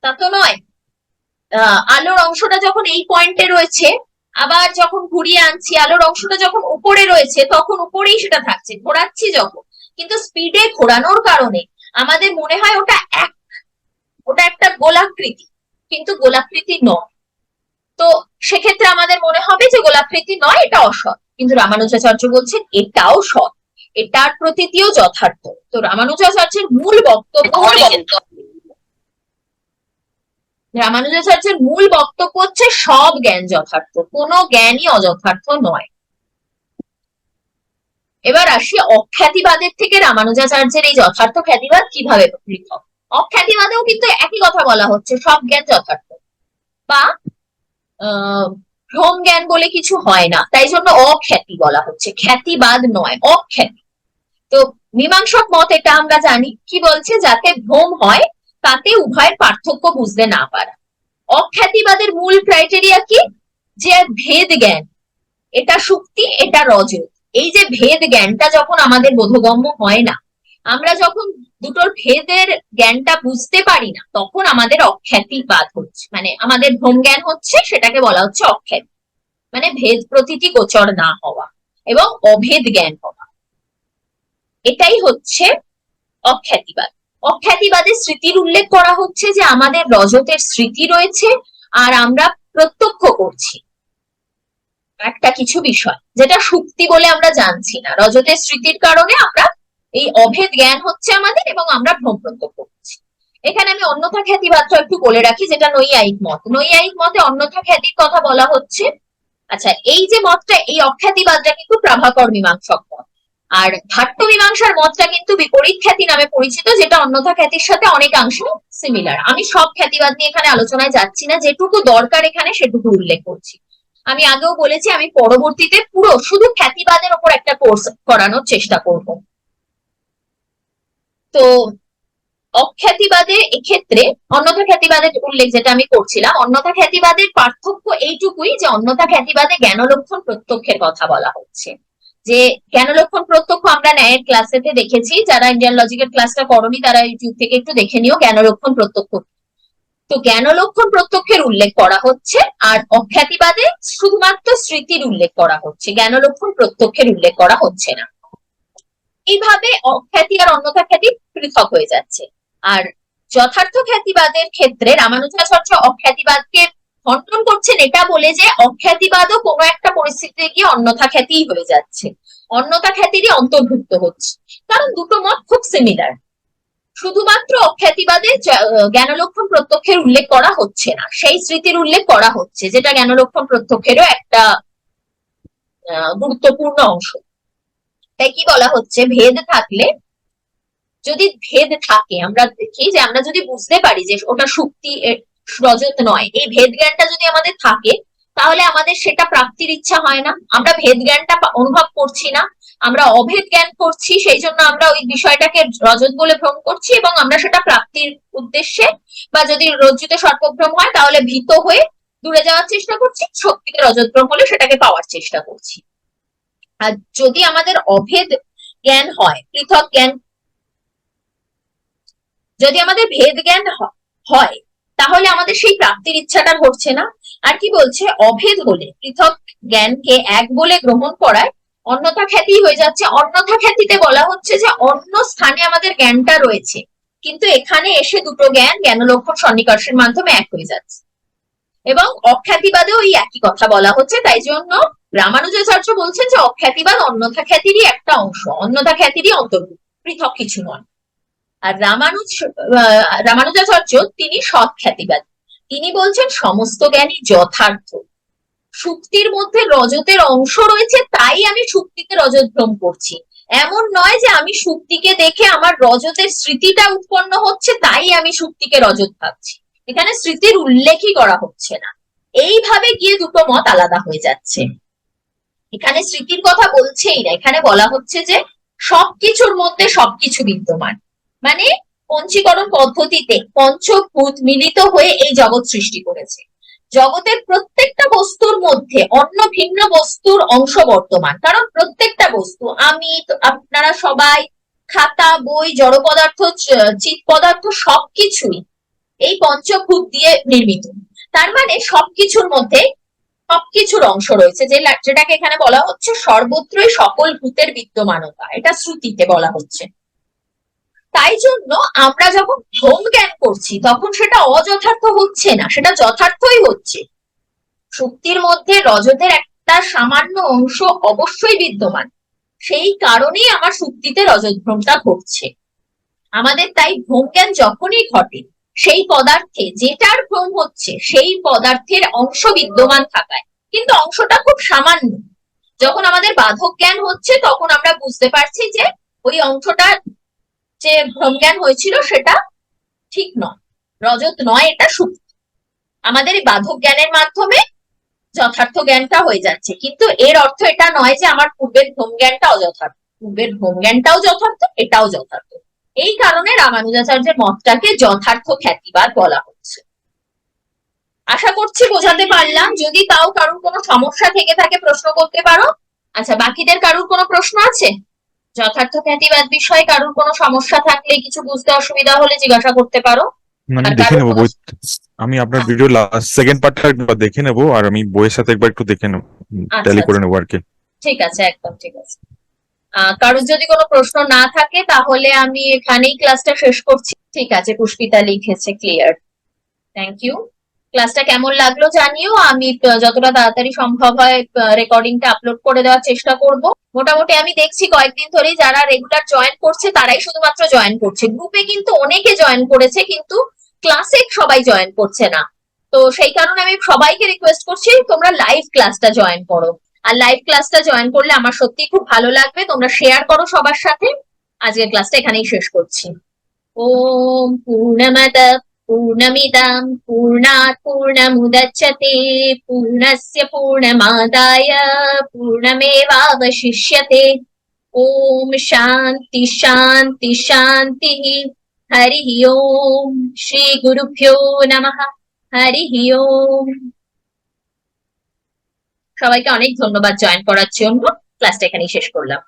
তা তো নয়। আলোর অংশটা যখন এই পয়েন্টে রয়েছে, আবার যখন ঘুরিয়ে আনছি, আলোর অংশটা যখন উপরে রয়েছে, তখন উপরেই সেটা থাকছে, ঘোরাচ্ছি যখন, কিন্তু স্পিডে ঘোরানোর কারণে আমাদের মনে হয় ওটা ওটা একটা গোলাকৃতি, কিন্তু গোলাকৃতি নয়। তো সেক্ষেত্রে আমাদের মনে হবে যে গোলাকৃতি নয়, এটা অসৎ। কিন্তু রামানুজাচার্য বলছেন এটাও সৎ, এটার প্রতীতিও যথার্থ। তো রামানুজাচার্যের মূল বক্তব্য হচ্ছে সব জ্ঞান যথার্থ, কোনো জ্ঞানই অযথার্থ নয়। এবার আসি অখ্যাতিবাদের থেকে রামানুজাচার্যের এই যথার্থ খ্যাতিবাদ কিভাবে পৃথক। অখ্যাতিবাদেও কিন্তু একই কথা বলা হচ্ছে, সব জ্ঞান যথার্থ, বা ভ্রম জ্ঞান বলে কিছু হয় না, তাই জন্য অখ্যাতি বলা হচ্ছে, খ্যাতিবাদ নয়, অখ্যাতি। তো মীমাংসক মত এটা আমরা জানি, কি বলছে, যাতে ভ্রম হয় তাতে উভয়ের পার্থক্য বুঝতে না পারা। অখ্যাতিবাদের মূল ক্রাইটেরিয়া কি, যে ভেদ জ্ঞান, এটা সুক্তি, এটা রজত। এই যে ভেদ জ্ঞানটা যখন আমাদের বোধগম্য হয় না, আমরা যখন দুটোর ভেদের জ্ঞানটা বুঝতে পারি না, তখন আমাদের অখ্যাতিবাদ হচ্ছে, মানে আমাদের ভ্রম জ্ঞান হচ্ছে, সেটাকে বলা হচ্ছে অখ্যাতি, মানে ভেদ প্রতীতি গোচর না হওয়া এবং অভেদ জ্ঞান হওয়া, এটাই হচ্ছে অখ্যাতিবাদ। অখ্যাতিবাদে স্মৃতির উল্লেখ করা হচ্ছে যে আমাদের রজতের স্মৃতি রয়েছে, আর আমরা প্রত্যক্ষ করছি একটা কিছু বিষয় যেটা সুক্তি বলে আমরা জানছি না। রজতের স্মৃতির কারণে আমরা এই অভেদ জ্ঞান হচ্ছে আমাদের, এবং আমরা ভ্রম প্রত্যক্ষ করছি। এখানে আমি অন্যথা খ্যাতিবাদটা একটু বলে রাখি, যেটা নৈয়ায়িক মত। নৈয়ায়িক মতে অন্যথা খ্যাতির কথা বলা হচ্ছে। আচ্ছা, এই যে মতটা, এই অখ্যাতিবাদটা কিন্তু প্রাভাকর মীমাংসক মত, আর ভাট্ট মীমাংসার মতটা কিন্তু বিপরীত খ্যাতি নামে পরিচিত, যেটা অন্যথা খ্যাতির সাথে অনেকাংশে সিমিলার। আমি সব খ্যাতিবাদ নিয়ে এখানে আলোচনায় যাচ্ছি না, যেটুকু দরকার এখানে সেটুকু উল্লেখ করছি। আমি আগেও বলেছি আমি পরবর্তীতে পুরো শুধু খ্যাতিবাদের ওপর একটা কোর্স করানোর চেষ্টা করব। তো অখ্যাতিবাদের এক্ষেত্রে অন্যথা খ্যাতিবাদের উল্লেখ যেটা আমি করছিলাম, অন্যথা খ্যাতিবাদের পার্থক্য এইটুকুই যে অন্যথা জ্ঞান জ্ঞানলক্ষণ প্রত্যক্ষের কথা বলা হচ্ছে। যে জ্ঞানলক্ষণ প্রত্যক্ষ আমরা ন্যায়ের ক্লাসেতে দেখেছি, যারা ইন্ডিয়ান লজিকের ক্লাসটা করনি তারা ইউটিউব থেকে একটু দেখে নিও জ্ঞানলক্ষণ প্রত্যক্ষ। তো জ্ঞানলক্ষণ প্রত্যক্ষের উল্লেখ করা হচ্ছে, আর অখ্যাতিবাদে শুধুমাত্র স্মৃতির উল্লেখ করা হচ্ছে, জ্ঞানলক্ষণ প্রত্যক্ষের উল্লেখ করা হচ্ছে না। এইভাবে অখ্যাতি আর অন্যথা খ্যাতি পৃথক হয়ে যাচ্ছে। আর যথার্থ খ্যাতিবাদের ক্ষেত্রে রামানুজাচার্য অখ্যাতিবাদকে খণ্ডন করছেন এটা বলে যে অখ্যাতিবাদও কোনো একটা পরিস্থিতিতে গিয়ে অন্যথা খ্যাতিই হয়ে যাচ্ছে, অন্যথা খ্যাতিরই অন্তর্ভুক্ত হচ্ছে, কারণ দুটো মত খুব সিমিলার। শুধুমাত্র অখ্যাতিবাদে জ্ঞানলক্ষণ প্রত্যক্ষের উল্লেখ করা হচ্ছে না, সেই স্মৃতির উল্লেখ করা হচ্ছে, যেটা জ্ঞানলক্ষণ প্রত্যক্ষেরও একটা গুরুত্বপূর্ণ অংশ। তাই কি বলা হচ্ছে, ভেদ থাকলে, যদি ভেদ থাকে, আমরা দেখি যে আমরা যদি বুঝতে পারি যে ওটা সুক্তি রজত নয়, এই ভেদ জ্ঞানটা যদি আমাদের থাকে, তাহলে আমাদের সেটা প্রাপ্তির ইচ্ছা হয় না, আমরা ভেদ জ্ঞানটা অনুভব করছি না, আমরা অভেদ জ্ঞান করছি, সেই জন্য আমরা ওই বিষয়টাকে রজত বলে ভ্রম করছি, এবং আমরা সেটা প্রাপ্তির উদ্দেশ্যে, বা যদি রজ্জুতে সর্পভ্রম হয় তাহলে ভীত হয়ে দূরে যাওয়ার চেষ্টা করছি, শক্তিতে রজত ভ্রম হলে সেটাকে পাওয়ার চেষ্টা করছি। আর যদি আমাদের অভেদ জ্ঞান হয়, পৃথক জ্ঞান, যদি আমাদের ভেদ জ্ঞান হয়, তাহলে আমাদের সেই প্রাপ্তির ইচ্ছাটা ঘটছে না। আর কি বলছে, অভেদ হলে পৃথক জ্ঞানকে এক বলে গ্রহণ করায় অন্যথা খ্যাতি হয়ে যাচ্ছে। অন্যথা খ্যাতিতে বলা হচ্ছে যে অন্য স্থানে আমাদের জ্ঞানটা রয়েছে, কিন্তু এখানে এসে দুটো জ্ঞান জ্ঞানলক্ষণ সন্নিকর্ষের মাধ্যমে এক হয়ে যাচ্ছে। এবং অখ্যাতিবাদেও ওই একই কথা বলা হচ্ছে। তাই জন্য রামানুজাচার্য বলছেন যে অখ্যাতিবাদ অন্যথা খ্যাতিরই একটা অংশ, অন্যথা খ্যাতিরই অন্তর্ভুক্ত, পৃথক কিছু নয়। আর রামানুজাচার্য তিনি সৎ খ্যাতিবাদী, তিনি বলছেন সমস্ত জ্ঞানই যথার্থ, সুক্তির মধ্যে রজতের অংশ রয়েছে, তাই আমি সুক্তিতে রজত ভ্রম করছি, এমন নয় যে আমি সুক্তিকে দেখে আমার রজতের স্মৃতিটা উৎপন্ন হচ্ছে, তাই আমি সুক্তিকে রজত ভাবছি, এখানে স্মৃতির উল্লেখই করা হচ্ছে না। এইভাবে গিয়ে দুটো মত আলাদা হয়ে যাচ্ছে। এখানে স্মৃতির কথা বলছেই না, এখানে বলা হচ্ছে যে সবকিছুর মধ্যে সবকিছু বিদ্যমান, মানে পঞ্চীকরণ পদ্ধতিতে পঞ্চভূত মিলিত হয়ে এই জগৎ সৃষ্টি করেছে। জগতের প্রত্যেকটা বস্তুর মধ্যে অন্য ভিন্ন বস্তুর অংশ বর্তমান, কারণ প্রত্যেকটা বস্তু, আমি, আপনারা সবাই, খাতা, বই, জড় পদার্থ, চিৎ পদার্থ, সবকিছুই এই পঞ্চভূত দিয়ে নির্মিত। তার মানে সবকিছুর মধ্যে সবকিছুর অংশ রয়েছে, যেটাকে এখানে বলা হচ্ছে সর্বত্রই সকল ভূতের বিদ্যমানতা, এটা শ্রুতিতে বলা হচ্ছে। তাই জন্য আমরা যখন ভ্রম জ্ঞান করছি তখন সেটা অযথার্থ হচ্ছে না, সেটা যথার্থই হচ্ছে। সুক্তির মধ্যে রজতের একটা সামান্য অংশ অবশ্যই বিদ্যমান, সেই কারণেই আমার সুক্তিতে রজত ভ্রমটা ঘটছে। আমাদের তাই ভ্রম জ্ঞান যখনই ঘটে, সেই পদার্থে যেটার ভ্রম হচ্ছে সেই পদার্থের অংশ বিদ্যমান থাকায়, কিন্তু অংশটা খুব সামান্য। যখন আমাদের বাধক জ্ঞান হচ্ছে তখন আমরা বুঝতে পারছি যে ওই অংশটা, যে ভ্রম জ্ঞান হয়েছিল সেটা ঠিক নয়, রজত নয়, এটা সুক্তি। আমাদের এই বাধক জ্ঞানের মাধ্যমে যথার্থ জ্ঞানটা হয়ে যাচ্ছে, কিন্তু এর অর্থ এটা নয় যে আমার পূর্বের ভ্রম জ্ঞানটা অযথার্থ, পূর্বের ভ্রম জ্ঞানটাও যথার্থ, এটাও যথার্থ। এই কারণে রামানুজাচার্যের মতটাকে যথার্থ খ্যাতিবাদ বলা হচ্ছে। আশা করছি বোঝাতে পারলাম। যদি তাও কারোর কোনো সমস্যা থেকে থাকে প্রশ্ন করতে পারো। আচ্ছা, বাকিদের কারোর কোনো প্রশ্ন আছে? যথার্থ খ্যাতিবাদ বিষয়ে কারোর কোনো সমস্যা থাকলে, কিছু বুঝতে অসুবিধা হলে জিজ্ঞাসা করতে পারো। মানে আর আমি দেখে কারোর নেবো কোনো বই, আমি আপনার ভিডিও লাস্ট সেকেন্ড পার্টটা একবার দেখে নেবো, আর আমি বইয়ের সাথে একবার একটু দেখে নেবো, আচ্ছা ট্যালি করে আচ্ছা, নেবো আর কি। ঠিক আছে, একদম ঠিক আছে। কারোর যদি কোনো প্রশ্ন না থাকে তাহলে আমি এখানেই ক্লাসটা শেষ করছি। ঠিক আছে, পুষ্পিতা লিখেছে ক্লিয়ার। Thank you. ক্লাসটা কেমন লাগলো জানিও। আমি যতটা তাড়াতাড়ি সম্ভব হয় রেকর্ডিংটা আপলোড করে দেওয়ার চেষ্টা করব। মোটামুটি আমি দেখছি কয়েকদিন ধরেই যারা রেগুলার জয়েন করছে তারাই শুধুমাত্র জয়েন করছে। গ্রুপে কিন্তু অনেকে জয়েন করেছে, কিন্তু ক্লাসে সবাই জয়েন করছে না। তো সেই কারণে আমি সবাইকে রিকোয়েস্ট করছি তোমরা লাইভ ক্লাসটা জয়েন করো। আর লাইভ ক্লাসটা জয়েন করলে আমার সত্যি খুব ভালো লাগবে। তোমরা শেয়ার করো সবার সাথে। আজকের ক্লাসটা এখানেই শেষ করছি। ওম পূর্ণমদ पूर्णमिदं पूर्णात् पूर्णमुदच्यते पूर्णस्य पूर्णमादाय पूर्णमेवावशिष्यते। ॐ शान्ति शान्ति शान्तिः। हरिः ओम् श्रीगुरुभ्यो नमः। हरिः ओम्। সবাইকে অনেক ধন্যবাদ জয়েন করার জন্য। ক্লাসটা এখানেই শেষ করলাম।